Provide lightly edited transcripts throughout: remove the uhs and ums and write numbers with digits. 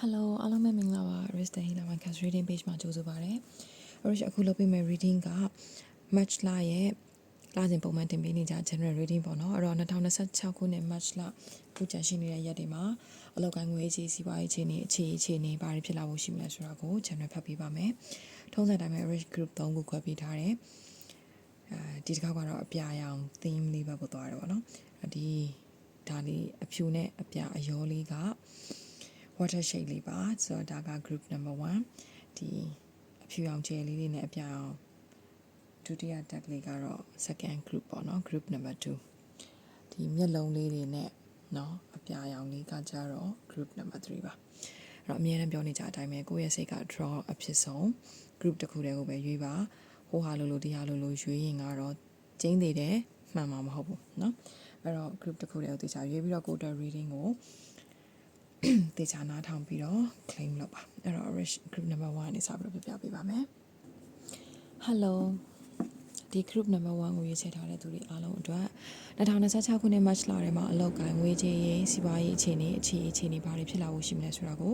Hello အားလုံးပဲမင်္ဂလာပါ Risk the Healer Cast Reading Page မှာကြိုဆိုပါရစေ Risk အခုလုပ်ပေးမယ့် reading က March လရဲ့လစဉ်ပုံမှန်တင်ပေးနေကြ General Reading ပေါ့နော်အဲ့တော့2026ခုနှစ် March လပူချန်ရှိနေတဲ့ရက်တွေမှာအလောက်ကိုင်းငွေကြီးစီးပွားရေးအခြေအနေဘာတွေဖြစ်လာဖို့ရှိမလဲဆိုတာကို General ဖတ်ပေးပါမယ်ထုံးစံတိုင်းပဲ Risk Group 3ခုခွဲပေးထားတယ်ဒီတစ်ခါကတော့အပြာရောင် theme လေးပဲပို့သွားတယ်ပေါ့နော်ဒီဒါလေးအဖြူနဲ့အပြာအရောလေးကwater shade လေးပါဆိုတော့ဒါက group number 1ဒီအဖြူရောင်ကျယ်လေးတွေနဲ့အပြာရောင်ဒုတိယ deck လေးကတော့ second group ပေါ့နော် group number 2ဒီမျက်လုံးလေးတွေနဲ့เนาะအပြာရောင်လေးကကြတော့ group number 3ပါအဲ့တော့အမြဲတမ်းပြောနေကြအတိုင်းပဲကိုယ့်ရဲ့စိတ်က draw အဖြစ်ဆုံး group တစ်ခုတည်းကိုပဲရွေးပါဟိုဟာလိုဒီဟာလိုရွေးရင်ကတော့ကျင်းသေးတယ်မှန်မှာမဟုတ်ဘူးเนาะအဲ့တော့ group တစ်ခုတည်းကိုတေချာရွေးပြီးတော့ကိုယ့်အတွက် reading ကိုတေချာနားထောင်ပြီးတော့ claim လုပ်ပါအဲ့တော့ rich group number 1နေစပြီးတော့ပြပြပေးပါမယ် Hello ဒီ group number 1ကိုရွေးချယ်ထားတဲ့သူတွေအားလုံးအတွက်2026ခုနှစ် March လထဲမှာအလောက်ကိုင်းငွေကြေးရေးစီးပွားရေးအခြေအနေဘာတွေဖြစ်လာဖို့ရှိမလဲဆိုတာကို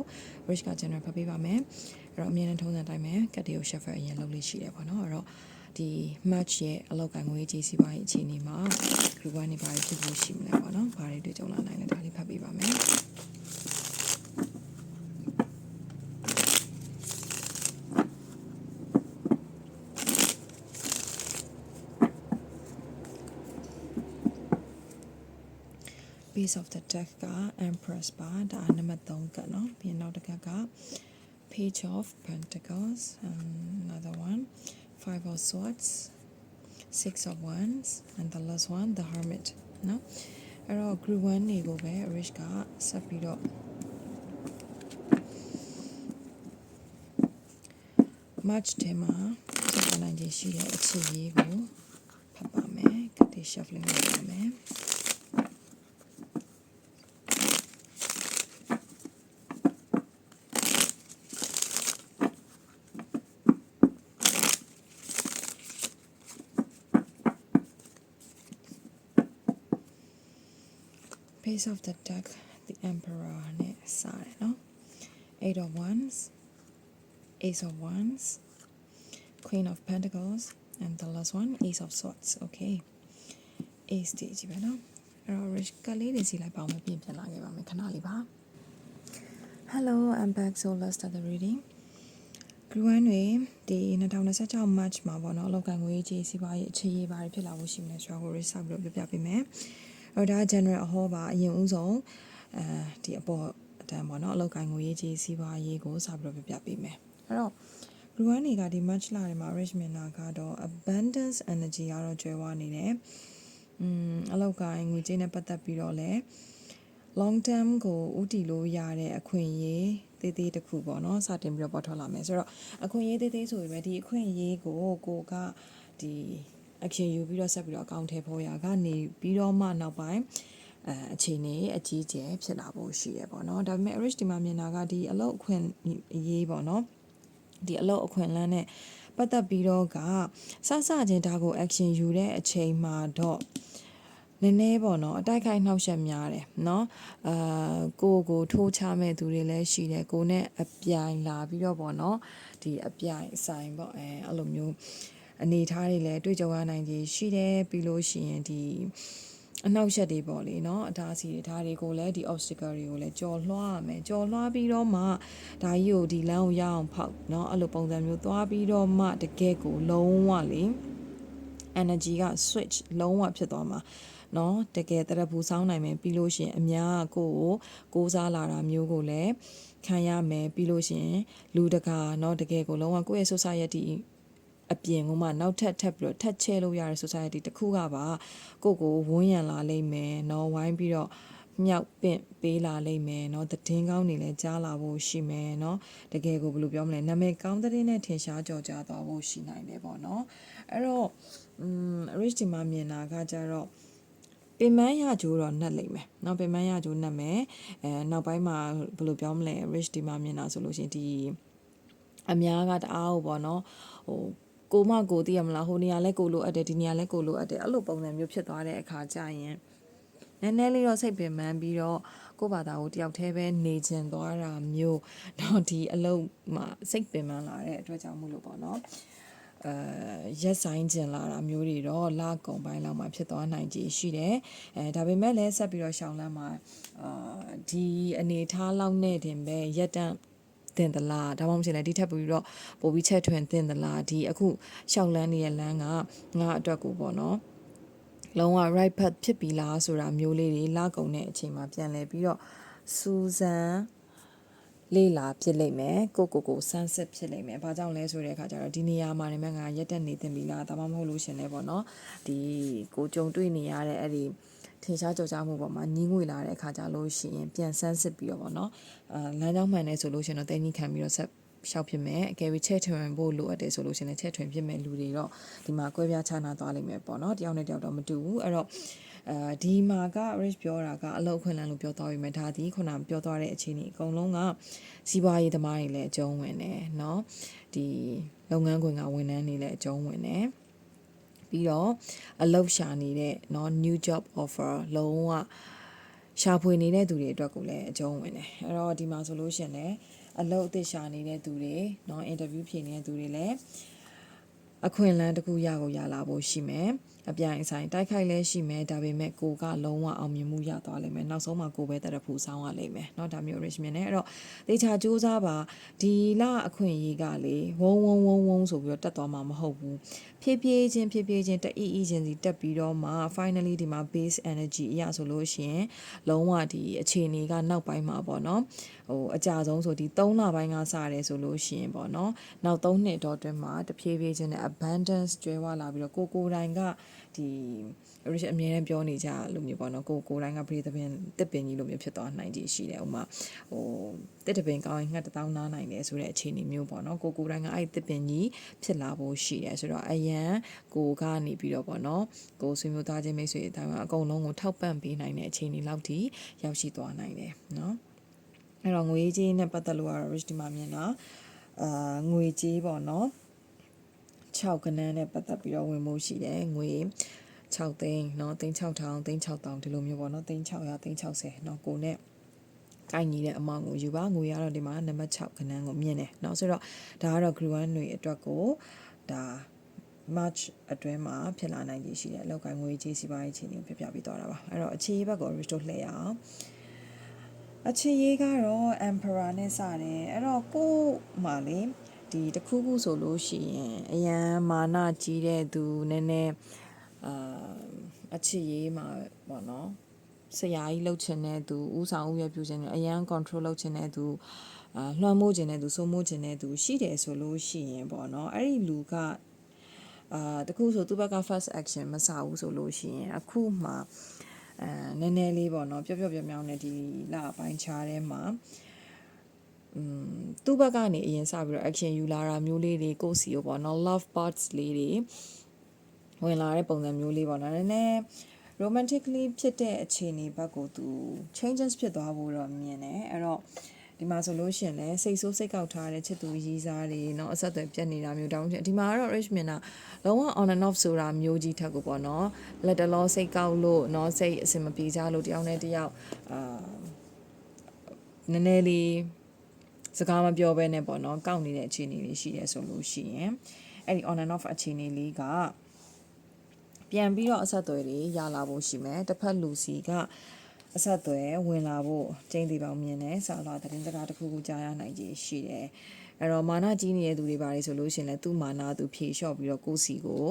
rich က general ဖတ်ပေးပါမယ်အဲ့တော့အမြဲတမ်းထုံးစံတိုင်းပဲကတ်တွေကို shuffle အရင်လုပ်လို့ရှိတယ်ပေါ့နော်အဲ့တော့ဒီ March ရဲ့အလောက်ကိုင်းငွေကြေးစီးပွားရေးအခြေအနေမှာ group 1နေဘာတွေဖြစ်ဖို့ရှိမလဲပေါ့နော်ဘာတွေတွေ့ကြုံလာနိုင်လဲဒါလေးဖတ်ပေးပါမယ်Piece of the deck က Empress ပါဒါနံပါတ်3ကနော်ပြီးနောက်တစ်ခါက Page of Pentacles another one Five of Swords Six of Wands and the last one the Hermit နော်အဲ့တော့ group 1နေကိုပဲ Rich ကဆက်ပြီးတော့ March ထဲမှာဆက်နိုင်ခြင်းရှိတဲ့အခြေရေးကိုဖတ်ပါမယ်ကတိ shuffling လုပ်ပါမယ်Page of the deck the Emperor နဲ့စတယ်နော် Eight of Wands Ace of Wands Queen of Pentacles and the last one Ace of Swords okay Ace တည်ကြည့်ပဲနော်အဲ့တော့ rich ကလေးတွေစီလိုက်ပါအောင်ပြင်လာခဲ့ပါမယ်ခဏလေးပါ Hello I'm back so let's start the reading group 1တွေဒီ2026 March မှာပေါ့နော်အလောက်ကန်ငွေကြီးစီးပွားရေးအခြေရေးဘာတွေဖြစ်လာဖို့ရှိမလဲဆိုတာကို rich ဆောက်ပြီးတော့ပြပေးမယ်အဲ့ဒါ general အဟောပါအရင်ဦးဆုံးဒီအပေါ်အတန်းပေါ့နော်အလောက်ကန်ငွေကြီးစီးပွားရေးကိုဆောက်ပြီးတော့ပြပေးမယ်အဲ့တော့ group 1တွေကဒီ March လထဲမှာ rich မင်နာကတော့ abundance energy ကတော့ကျွဲဝနေတယ်အလောက်ကိုင်းငွေကြေးနဲ့ပတ်သက်ပြီးတော့လဲ long term ကိုဥတီလို့ရတဲ့အခွင့်အရေးသေးသေးတစ်ခုပေါ့နော်စတင်ပြီးတော့ပေါ်ထွက်လာမယ်ဆိုတော့အခွင့်အရေးသေးသေးဆိုရင်ပဲဒီအခွင့်အရေးကိုကိုကဒီ action ယူပြီးတော့ဆက်ပြီးတော့အကောင့်ထဲပေါ်ရကနေပြီးတော့မှနောက်ပိုင်းအခြေအနေအကြီးကျယ်ဖြစ်လာဖို့ရှိရပေါ့နော်ဒါပေမဲ့ rich ဒီမှာမြင်တာကဒီအလောက်အခွင့်အရေးပေါ့နော်ဒီအလောက်အခွင့်အလမ်းနဲ့ပတ်သက်ပြီးတော့ကစချင်းဒါကို action ယူတဲ့အချိန်မှာတော့နည်းနည်းပေါ့နော်အတိုက်ခိုက်နှောက်ယှက်များတယ်เนาะကိုထိုးချမဲ့သူတွေလည်းရှိတယ်ကိုနဲ့အပြိုင်လာပြီးတော့ပေါ့နော်ဒီအပြိုင်ဆိုင်ပေါ့အဲ့လိုမျိုးအနေထားတွေလည်းတွေ့ကြုံရနိုင်ကြီးရှိတယ်ပြီးလို့ရှိရင်ဒီအနောက်ရှက်တွေပေါ့လေเนาะအတားစီတွေဒါတွေကိုလည်းဒီ obstacle တွေကိုလည်းကြော်လွှားရမယ်ကြော်လွှားပြီးတော့မှဒါကြီးကိုဒီလမ်းကိုရအောင်ဖောက်เนาะအဲ့လိုပုံစံမျိုးသွားပြီးတော့မှတကယ်ကိုလုံးဝလေ energy က switch လုံးဝဖြစ်သွားမှာနော်တကယ်တရပူဆောင်းနိုင်မယ်ပြီးလို့ရှိရင်အများကိုစားလာတာမျိုးကိုလည်းခံရမယ်ပြီးလို့ရှိရင်လူတကာနော်တကယ်ကိုလုံးဝကိုယ့်ရဲ့ society အပြင်ကမှနောက်ထပ်ပြီးတော့ထပ်ချဲလို့ရတဲ့ society တစ်ခုကပါကိုဝန်းရံလာလိမ့်မယ်နော်ဝိုင်းပြီးတော့မြောက်ပင့်ပေးလာလိမ့်မယ်เนาะသတင်းကောင်းတွေလည်းကြားလာဖို့ရှိမယ်เนาะတကယ်ကိုဘယ်လိုပြောမလဲနာမည်ကောင်းတဲ့နဲ့ထင်ရှားကြော်ကြားသွားဖို့ရှိနိုင်တယ်ပေါ့เนาะအဲ့တော့rich ဒီမှာမြင်တာကကြတော့ပင်မရကြိုးတော့နှက်လိမ့်မယ်เนาะပင်မရကြိုးနှက်မယ်နောက်ပိုင်းမှာဘယ်လိုပြောမလဲ rich ဒီမှာမြင်တာဆိုလို့ရှိရင်ဒီအများကတအားကိုပေါ့เนาะကိုသိရမလားဟိုနေရာလဲကိုလိုအပ်တယ်ဒီနေရာလဲကိုလိုအပ်တယ်အဲ့လိုပုံစံမျိုးဖြစ်သွားတဲ့အခါကျရင်နည်းနည်းလေးတော့စိတ်ပင်ပန်းပြီးတော့ ကိုယ့်ဘာသာကိုတယောက်တည်းပဲနေကျင်သွားတာမျိုးတော့ဒီအလုပ်မှာစိတ်ပင်ပန်းလာတဲ့အတွက်ကြောင့်မို့လို့ပေါ့နော်ရက်ဆိုင်ကျင်လာတာမျိုးတွေတော့လကုံပိုင်းလောက်မှာဖြစ်သွားနိုင်ခြေရှိတယ်ဒါပေမဲ့လည်းဆက်ပြီးတော့ရှောင်းလန်းမှာဒီအနေထားလောက်နဲ့တင်ပဲရက်တန့်တင်သလားဒါမှမဟုတ်လည်းဒီထက်ပြီးတော့ပိုပြီးချက်ထွင်တင်သလားဒီအခုရှောက်လန်းနေတဲ့လမ်းကငါအတွက်ကိုပေါ့နော်လုံးဝ right path ဖြစ်ပြီလားဆိုတာမျိုးလေးတွေလကုံတဲ့အချိန်မှာပြန်လဲပြီးတော့စူဇန်လေးလာဖြစ်လိမ့်မယ်ကိုစမ်းစစ်ဖြစ်လိမ့်မယ်ဘာကြောင့်လဲဆိုတဲ့အခါကျတော့ဒီနေရာမှာနေမှာငါရက်တက်နေတင်ပြီလားဒါမှမဟုတ်လို့ရှင်လဲပေါ့နော်ဒီကိုကြုံတွေ့နေရတဲ့အဲ့ဒီထင်ရှားကြော်ကြားမှုပေါ်မှာညီးငွေလာတဲ့အခါကျလို့ရှိရင်ပြန်ဆန်းစစ်ပြီးတော့ပေါ့နော်လမ်းကြောင်းမှန်နေဆိုလို့ရှင်တော့တင်းကြီးခံပြီးတော့ဆက်ရှောက်ဖြစ်မယ်အကယ်၍ချက်ထွင်ဖို့လိုအပ်တယ်ဆိုလို့ရှင်လည်းချက်ထွင်ဖြစ်မဲ့လူတွေတော့ဒီမှာကွဲပြားခြားနားသွားလိမ့်မယ်ပေါ့နော်တယောက်နဲ့တယောက်တော့မတူဘူးအဲ့တော့ဒီမှာက rich ပြောတာကအလုပ်ခွင့်လန်းလို့ပြောသွားပြီမဲ့ဒါဒီခုနပြောသွားတဲ့အခြေအနေအကုန်လုံးကစီးပွားရေးသမားတွေလည်းအကျုံးဝင်တယ်เนาะဒီလုပ်ငန်းခွင်ကဝန်ထမ်းတွေလည်းအကျုံးဝင်တယ်ပြီးတော့အလုပ်ရှာနေတဲ့เนาะ new job offer လုံးဝရှာဖွေနေတဲ့သူတွေအတွက်ကိုလည်းအကျုံးဝင်တယ်အဲ့တော့ဒီမှာဆိုလို့ရှင်လည်းအလုပ်အသစ်ရှာနေတဲ့သူတွေเนาะ interview ဖြေနေတဲ့သူတွေလည်းအခွင့်အလမ်းတစ်ခုရလာဖို့ရှိမယ်အပြိုင်ဆိုင်တိုက်ခိုက်လဲရှိမယ်ဒါပေမဲ့ကိုကလုံးဝအောင်မြင်မှုရသွားလိမ့်မယ်နောက်ဆုံးမှာကိုပဲတရဖူဆောင်းရလိမ့်မယ်เนาะဒါမျိုး rich မြင်နေအဲ့တော့တေချာစူးစမ်းပါဒီလအခွင့်အရေးကလေဝုန်းဆိုပြီးတော့တက်သွားမှာမဟုတ်ဘူးဖြည်းဖြည်းချင်းတအီးချင်းစီတက်ပြီးတော့မှ finally ဒီမှာ base energy အရာဆိုလို့ရှိရင်လုံးဝဒီအခြေအနေကနောက်ပိုင်းမှာပေါ့เนาะအကြဆုံးဆိုဒီ3လပိုင်းကစရတယ်ဆိုလို့ရှိရင်ပေါ့เนาะနောက်3နှစ်တော့အတွင်းမှာတဖြည်းဖြည်းချင်းနဲ့ abundance ကျွဲဝလာပြီးတော့ကိုယ်တိုင်ကဒီ rich အမြဲတမ်းပြောနေကြလို့မျိုးပေါ့နော်ကိုယ်တိုင်းကပရိသပင်တစ်ပင်ကြီးလိုမျိုးဖြစ်သွားနိုင်ကြရှိတယ်ဥမာတစ်တပင်ကောင်းရင်ငှက်1000နားနိုင်တယ်ဆိုတဲ့အခြေအနေမျိုးပေါ့နော်ကိုယ်တိုင်းကအဲ့တစ်ပင်ကြီးဖြစ်လာဖို့ရှိတယ်ဆိုတော့အရန်ကိုကနေပြီးတော့ပေါ့နော်ကိုဆွေမျိုးသားချင်းမိတ်ဆွေအတိုင်းမှာအကုန်လုံးကိုထောက်ပံ့ပေးနိုင်တဲ့အခြေအနေလောက်ထိရောက်ရှိသွားနိုင်တယ်နော်အဲ့တော့ငွေကြေးနဲ့ပတ်သက်လို့ကတော့ rich ဒီမှာမြင်တာငွေကြေးပေါ့နော်6ကနန်းနဲ့ပတ်သက်ပြီးတော့ဝင်မှုရှိတယ်ငွေ6သိန်းเนาะ3600 3600ဒီလိုမျိုးပေါ့เนาะ3600 360เนาะကိုနဲ့ကိုင်းညီတဲ့အမောင်ကိုယူပါငွေရတော့ဒီမှာနံပါတ်6ခန်းကိုမြင်တယ်เนาะဆိုတော့ဒါကတော့ group 1တွေအတွက်ကိုဒါ March အတွင်းမှာဖြစ်လာနိုင်ရှိတယ်လောက်ကိုင်းငွေကြေးစီးပွားရေးအခြေအနေကိုပြပြပေးသွားတာပါအဲ့တော့အခြေရေးဘက်ကို restore လှည့်ရအောင်အခြေရေးကတော့ emperor နဲ့စတယ်အဲ့တော့ကိုမှလေဒီတခုခုဆိုလို့ရှိရင်အရန်မာနကြီးတဲ့သူနည်းနည်းအခြေရေးမှာပေါ့နော်ဆရာကြီးလှုပ်ချင်တဲ့သူဥဆောင်ဥရပြုချင်တဲ့အရန် control လုပ်ချင်တဲ့သူလွှမ်းမိုးချင်တဲ့သူစိုးမိုးချင်တဲ့သူရှိတယ်ဆိုလို့ရှိရင်ပေါ့နော်အဲ့ဒီလူကတခုဆိုသူ့ဘက်က first action မစဘူးဆိုလို့ရှိရင်အခုမှနည်းနည်းလေးပေါ့နော်ပျော့ပြောင်းနေဒီလပိုင်းချားထဲမှာသူ့ဘက်ကနေအရင်စပြီးတော့ action ယူလာတာမျိုးလေးတွေကိုစီကိုပေါ့နော် love parts လေးတွေဝင်လာတဲ့ပုံစံမျိုးလေးပေါ့နော်နည်းနည်း romantically ဖြစ်တဲ့အခြေအနေဘက်ကိုသူ changes ဖြစ်သွားဖို့တော့မြင်တယ်အဲ့တော့ဒီမှာဆိုလို့ရှိရင်လည်းစိတ်ဆိုးစိတ်ကောက်ထားတဲ့ချစ်သူရည်စားတွေเนาะအဆက်အသွယ်ပြတ်နေတာမျိုးတောင်းဖြစ်ဒီမှာကတော့ rich မြင်တာလုံးဝ on and off ဆိုတာမျိုးကြီးထက်ကိုပေါ့နော်လက်တလောစိတ်ကောက်လို့เนาะစိတ်အစင်မပြေကြလို့တယောက်နဲ့တယောက်နည်းနည်းလေးစကားမပြောဘဲနဲ့ပေါ့နော်ကောက်နေတဲ့အခြေအနေလေးရှိရဲဆိုလို့ရှိရင်အဲ့ဒီ on and off အခြေအနေလေးကပြန်ပြီးတော့အဆက်အသွယ်တွေရလာဖို့ရှိမယ်တစ်ဖက်လူစီကအဆက်အသွယ်ဝင်လာဖို့ကျင်းသေးပေါင်းမြင်တယ်ဆာလာသတင်းစကားတစ်ခုခုကြားရနိုင်ကြီးရှိတယ်အဲ့တော့မာနကြီးနေတဲ့သူတွေပါတယ်ဆိုလို့ရှိရင်လည်းသူ့မာနသူဖြေလျှော့ပြီးတော့ကိုယ်စီကို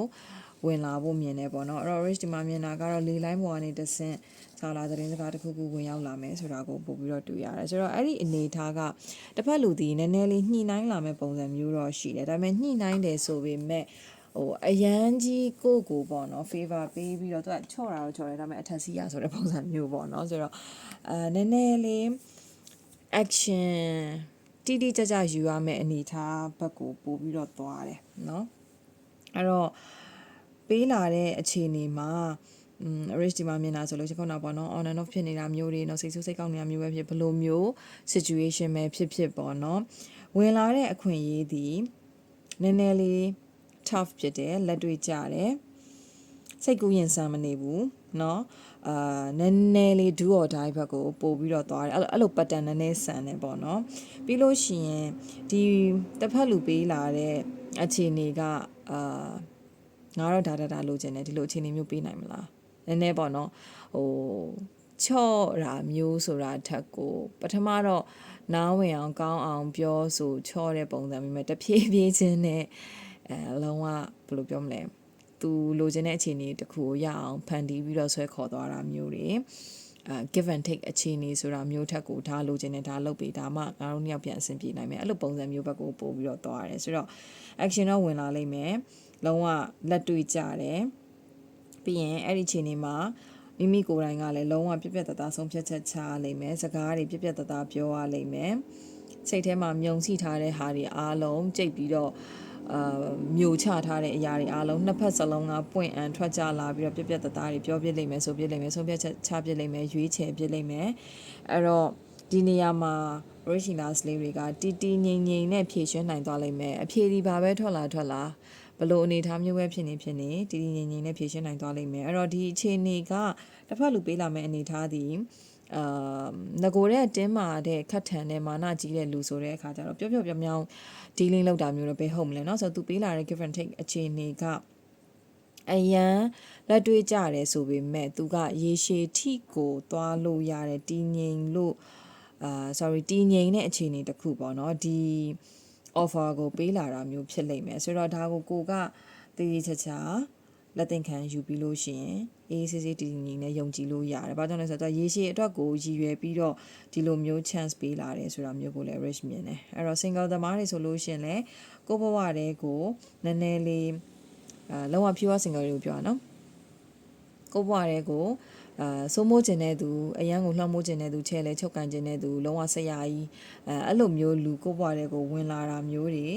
ဝင်လာဖို့မြင်တယ်ပေါ့နော်အဲ့တော့ rich ဒီမှာမြင်တာကတော့လေလိုင်းပေါ်ကနေတဆင့်ဆာလာသတင်းစကားတစ်ခုခုဝင်ရောက်လာမယ်ဆိုတာကိုပို့ပြီးတော့တွေ့ရတယ်ဆိုတော့အဲ့ဒီအနေထားကတစ်ဖက်လူဒီနည်းနည်းလေးညှိနှိုင်းလာမဲ့ပုံစံမျိုးတော့ရှိတယ်ဒါပေမဲ့ညှိနှိုင်းတယ်ဆိုပေမဲ့အရန်ကြီးကိုပေါ့နော် favor ပေးပြီးတော့သူကချော့တာတော့ချော့တယ်ဒါပေမဲ့အထက်စီးရဆိုတဲ့ပုံစံမျိုးပေါ့နော်ဆိုတော့နည်းနည်းလေး action တိတိကျကျယူရမယ့်အနေထားဘက်ကိုပို့ပြီးတော့သွားတယ်เนาะအဲ့တော့ပေးလာတဲ့အခြေအနေမှာ rich ဒီမှာမြင်တာဆိုလို့ရှိရင်ခုနကပေါ့နော် on and off ဖြစ်နေတာမျိုးတွေเนาะစိတ်ဆိုးစိတ်ကောက်နေတာမျိုးပဲဖြစ်ဘလို့မျိုး situation ပဲဖြစ်ပေါ့နော်ဝင်လာတဲ့အခွင့်အရေးဒီနည်းနည်းလေးtough ဖြစ်တယ်လက်တွေ့ကြတယ် စိတ်ကူးရင်ဆန်မနေဘူးเนาะနည်းနည်းလေး do or die ဘက်ကိုပို့ပြီးတော့သွားတယ်အဲ့လို pattern နည်းနည်းဆန်တယ်ပေါ့เนาะပြီးလို့ရှိရင်ဒီတစ်ဖက်လူပေးလာတဲ့အခြေအနေကငါတော့ဒါလိုချင်တယ်ဒီလိုအခြေအနေမျိုးပေးနိုင်မလားနည်းနည်းပေါ့เนาะဟိုချော့တာမျိုးဆိုတာထက်ကိုပထမတော့နားဝင်အောင်ကောင်းအောင်ပြောဆိုချော့တဲ့ပုံစံမျိုးပဲတဖြည်းဖြည်းချင်းနဲ့လုံးဝဘယ်လိုပြောမလဲသူလိုချင်တဲ့အခြေအနေတစ်ခုကိုရအောင်ဖန်တီးပြီးတော့ဆွဲခေါ်သွားတာမျိုးတွေgive and take အခြေအနေဆိုတာမျိုးထက်ကိုဒါလိုချင်တယ်ဒါလုပ်ပေးဒါမှငါတို့နှစ်ယောက်ပြန်အဆင်ပြေနိုင်မယ်အဲ့လိုပုံစံမျိုးဘက်ကိုပို့ပြီးတော့သွားရတယ်ဆိုတော့ action တော့ဝင်လာလိမ့်မယ်လုံးဝလက်တွေ့ကြတယ်ပြီးရင်အဲ့ဒီအခြေအနေမှာမိမိကိုယ်တိုင်ကလည်းလုံးဝပြပြတသားဆုံးဖြတ်ချက်ချလိမ့်မယ်စကားတွေပြပြတသားပြောရလိမ့်မယ်စိတ်ထဲမှာမြုံစီထားတဲ့ဟာတွေအားလုံးကြိတ်ပြီးတော့မျိုးချထားတဲ့အရာတွေအားလုံးနှစ်ဖက်စလုံးကပွင့်အန်ထွက်ကြလာပြီးတော့ပြပြတသားတွေပြောပြလိမ့်မယ်ဆိုပြလိမ့်မယ်ဆုံးဖြတ်ချက်ချပြလိမ့်မယ်ရွေးချယ်ပြလိမ့်မယ်အဲ့တော့ဒီနေရာမှာ original slave တွေကတီငိမ့်နဲ့ဖြည့်ရှင်းနိုင်သွားလိမ့်မယ်အဖြေဒီပါပဲထွက်လာဘလို့အနေထားမျိုးပဲဖြစ်နေတီငိမ့်နဲ့ဖြည့်ရှင်းနိုင်သွားလိမ့်မယ်အဲ့တော့ဒီအခြေအနေကတစ်ဖက်လူပေးလာမယ့်အနေထားသည်ငကိုတဲ့တင်းမာတဲ့ခတ်ထန်တဲ့မာနကြီးတဲ့လူဆိုတဲ့အခါကျတော့ပြောမြောင်း dealing လောက်တာမျိုးတော့ဘယ်ဟုတ်မလဲเนาะဆိုတော့သူပေးလာတဲ့ give and take အခြေအနေကအရန်လက်တွေ့ကြတယ်ဆိုပေမဲ့သူကရေရှည်ထိကိုသွားလို့ရတယ်တည်ငြိမ်လို့တည်ငြိမ်တဲ့အခြေအနေတစ်ခုပေါ့เนาะဒီ offer ကိုပေးလာတာမျိုးဖြစ်လိမ့်မယ်ဆိုတော့ဒါကိုကတည်ချာလက်သင်ခံယူပြီးလို့ရှိရင်အေးစစ်စစ်တည်ငြိမ်နဲ့ယုံကြည်လို့ရတယ်။ဘာကြောင့်လဲဆိုတော့ရေရှည်အတွက်ကိုရည်ရွယ်ပြီးတော့ဒီလိုမျိုး chance ပေးလာတယ်ဆိုတာမျိုးကိုလည်း rich မြင်တယ်။အဲ့တော့ single သမားတွေဆိုလို့ရှိရင်လည်းကိုယ့်ဘဝတဲကိုနည်းနည်းလေးလုံးဝ pure single တွေကိုပြောရအောင်။ကိုယ့်ဘဝတဲကိုစိုးမိုးခြင်းတဲ့သူအရန်ကိုလှမ်းမိုးခြင်းတဲ့သူချဲလဲချုပ်ကန်ခြင်းတဲ့သူလုံးဝဆရာကြီးအဲ့လိုမျိုးလူကိုယ့်ဘဝတဲကိုဝင်လာတာမျိုးတွေ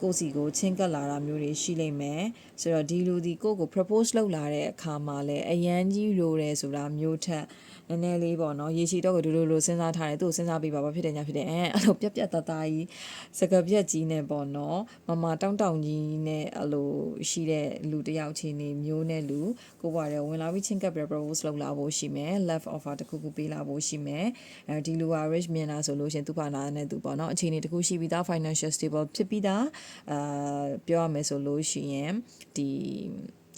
ကိုစီကိုချင်းကပ်လာတာမျိုးတွေရှိလိမ့်မယ်ဆိုတော့ဒီလူဒီကိုကို propose လုပ်လာတဲ့အခါမှာလဲအရန်ကြီးလိုတယ်ဆိုတာမျိုးထက်နည်းနည်းလေးပေါ့နော်ရေရှည်တော့ကိုလိုစဉ်းစားထားတယ်သူ့ကိုစဉ်းစားပြီးပါဘာဖြစ်တယ်ညာဖြစ်တယ်အဲ့လိုပြတ်သားသားကြီးစကားပြက်ကြီးနဲ့ပေါ့နော်မတောင်းကြီးနဲ့အဲ့လိုရှိတဲ့လူတယောက်ချင်းနေမျိုးနဲ့လူကိုဘွားတယ်ဝင်လာပြီးချင်းကပ်ပြီး propose လုပ်လာဖို့ရှိမယ် love offer တခုခုပေးလာဖို့ရှိမယ်ဒီလူက rich မြင်တာဆိုလို့ရှင်သူ့ဘာနာနဲ့သူပေါ့နော်အခြေအနေတခုရှိပြီးသား financial stable ဖြစ်ပြီးသားပြောရမယ်ဆိုလို့ရှိရင်ဒီ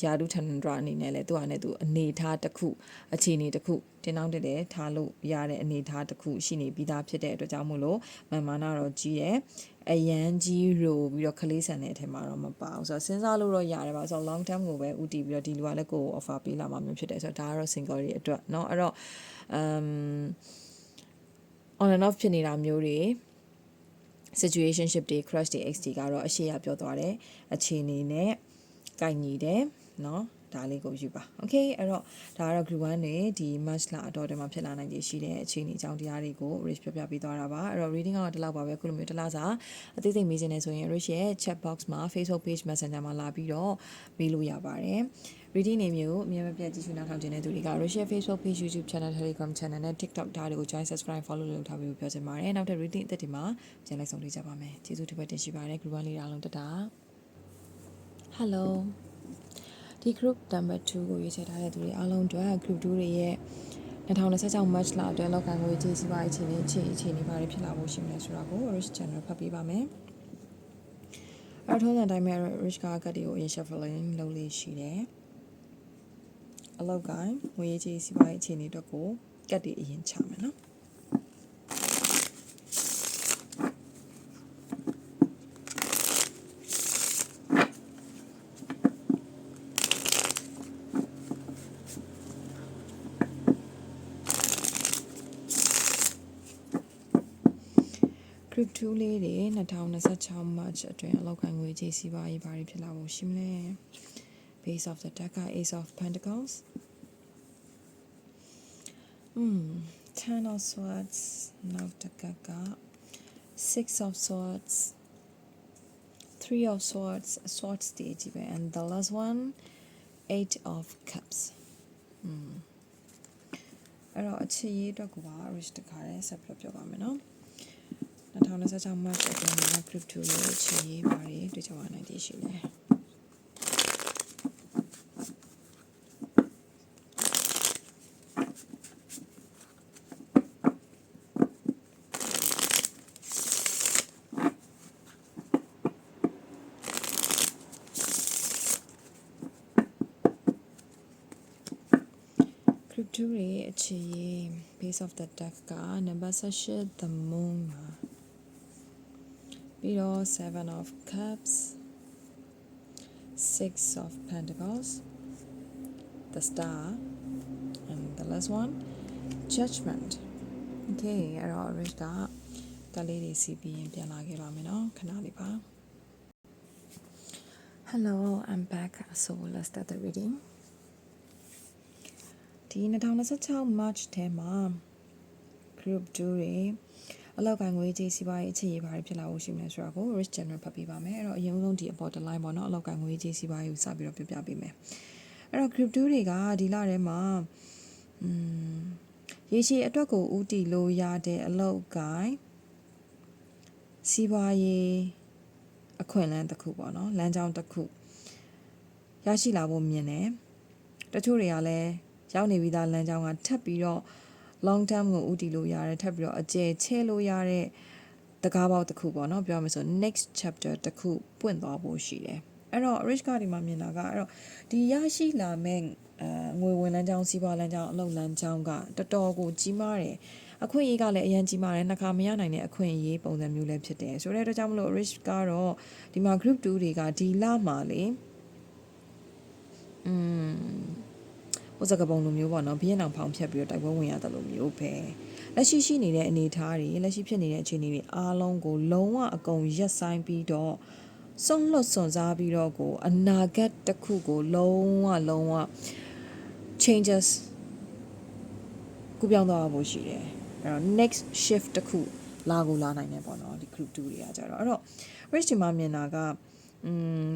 ယာဒုထန္ဒရာအနေနဲ့လည်းသူ့ဟာနဲ့သူအနေထားတစ်ခုအခြေအနေတစ်ခုတင်းနှောင်းတက်တယ်ထားလို့ရတဲ့အနေထားတစ်ခုရှိနေပြီးသားဖြစ်တဲ့အတွက်ကြောင့်မို့လို့မာနတော့ကြီးရဲ့အရန်ကြီးရိုပြီးတော့ခလေးဆန်တဲ့အထက်မှာတော့မပါဘူးဆိုတော့စဉ်းစားလို့တော့ရတယ်ပါဆိုတော့ long term ကိုပဲဦးတည်ပြီးတော့ဒီလူကလည်းကိုယ် offer ပေးလာမှာမျိုးဖြစ်တယ်ဆိုတော့ဒါကတော့ single တွေအတွက်เนาะအဲ့တော့on and off ဖြစ်နေတာမျိုးတွေsituationship တွေ crush တွေ ex တွေကတော့အရှိရပြောသွားတယ်အခြေအနေနဲ့ကိုင်ညီတယ်เนาะဒါလေးကိုယူပါ okay အဲ့တော့ဒါကတော့ group 1တွေဒီ match လာအတော်တည်းမှာဖြစ်လာနိုင်ခြေရှိတဲ့အခြေအနေအကြောင်းတရားတွေကို Rich ပြပေးသွားတာပါအဲ့တော့ reading ကတော့ဒီလောက်ပါပဲခုလိုမျိုးတစ်လားစာအသေးစိတ်မေးချင်နေဆိုရင် Rich ရဲ့ chat box မှာ Facebook page messenger မှာလာပြီးတော့မေးလို့ရပါတယ်reading နေမျိုးအမြဲမပြတ်ကြည့်ရှုနားထောင်ခြင်းတဲ့သူတွေက Rich ရဲ့ Facebook page YouTube channel Telegram channel နဲ့ TikTok ဒါတွေကို join subscribe follow လုပ်ထားပြီးပြောချင်ပါတယ်နောက်ထပ် reading အသစ်တွေမှာပြန်လိုက်ဆောင်တွေ့ကြပါမယ်ကျေးဇူးတစ်ပတ်တင်ရှိပါတယ် group 1လေးအားလုံးတတာ helloဒီ group number 2ကိုရွေးချယ်ထားတဲ့သူတွေအားလုံးအတွက် group 2တွေရဲ့2026 match လအတွက်လောက်ကန်ငွေကြေးစီးပွားရေးအခြေအနေဘာတွေဖြစ်လာဖို့ရှိမလဲဆိုတာကို Rich channel ဖတ်ပေးပါမယ်။အထောက်အတိုင်းမဲ့ Rich ကတွေကိုအရင် shuffling လုပ်လေးရှိတယ်။အလောက်ကန်ငွေကြေးစီးပွားရေးအခြေအနေအတွက်ကိုကတ်တွေအရင်ချမယ်နော်။ group 2လေးတွေ2026 March အတွင်းအလောက်ကိုင်ငွေကြေးစီးပွားရေးဘာတွေဖြစ်လာဖို့ရှိမလဲ base of the deck ace of pentacles 10 of swords နောက်တစ်ကက 6 of swords 3 of swords sword stage ပဲ and the last one 8 of cups အဲ့တော့အခြေရေးအတွက်ကိုပါ rich တခါလဲဆက်ပြောပါမယ်နော်2026 March အတွင်းမှာ crypto ရဲ့အခြေရေးဘာတွေတွေ့ကြရနိုင်သေးရှိလဲ 2ရဲ့အခြေရေး base of the deck က number 18 the moon မှာပြီးတော့ 7 of cups 6 of pentacles the star and the last one judgment okay အဲ့တော့ Rich ကလေးတွေစီးပြီးရင်ပြန်လာခဲ့ပါမယ်နော်ခဏလေးပါ Hello I'm back so let's start the reading ဒီ2026 March ထဲမှာ group 2တွေအလောက်ကငွေကြေးစီးပွားရေးအခြေရေးဘာတွေဖြစ်လာဖို့ရှိမလဲဆိုတာကို Rich General ဖတ်ပေးပါမယ်အဲ့တော့အရင်ဆုံးဒီအပေါ် line ပေါ့နော်အလောက်ကငွေကြေးစီးပွားရေးကိုစပြီးတော့ပြပြပေးမယ်အဲ့တော့ group 2တွေကဒီလထဲမှာရေရှည်အတွက်ကိုဦးတည်လို့ရတဲ့အလောက်ကိုင်းစီးပွားရေးအခွင့်အလမ်းတစ်ခုပေါ့နော်လမ်းကြောင်းတစ်ခုရရှိလာဖို့မြင်တယ်တချို့တွေကလည်းရောက်နေပြီးသားလမ်းကြောင်းကထပ်ပြီးတော့ long term ကိုဦးတည်လို့ရတယ်ထပ်ပြီးတော့အကျယ်ချဲလို့ရတဲ့တကားပေါက်တစ်ခုပေါ့နော်ပြောရမယ်ဆို next chapter တစ်ခုပွင့်သွားဖို့ရှိတယ်အဲ့တော့ rich ကဒီမှာမြင်တာကအဲ့တော့ဒီရရှိလာမဲ့ငွေဝင်လမ်းကြောင်းစီးပွားလမ်းကြောင်းအလုပ်လမ်းကြောင်းကတော်တော်ကိုကြီးမားတယ်အခွင့်အရေးကလည်းအရင်ကြီးမားတယ်နှစ်ခါမရနိုင်တဲ့အခွင့်အရေးပုံစံမျိုးလည်းဖြစ်တယ်ဆိုတဲ့အတွက်ကြောင့်မလို့ rich ကတော့ဒီမှာ group 2တွေကဒီလမှာလေဟိုစကပုံလိုမျိုးပေါ့နော်ဘီးရင်အောင်ဖောင်ဖြတ်ပြီးတော့တိုက်ပွဲဝင်ရတယ်လို့မျိုးပဲလက်ရှိရှိနေတဲ့အနေအထားတွေလက်ရှိဖြစ်နေတဲ့အခြေအနေတွေအားလုံးကိုလုံးဝအကုန်ရက်ဆိုင်ပြီးတော့စွန့်လွတ်စွန့်စားပြီးတော့ကိုအနာဂတ်တစ်ခုကိုလုံးဝ changes ကူပြောင်းသွားဖို့ရှိတယ်အဲ့တော့ next shift တစ်ခုလာနိုင်တယ်ပေါ့နော်ဒီ group 2တွေကကြတော့အဲ့တော့ rich ဒီမှာမြင်တာက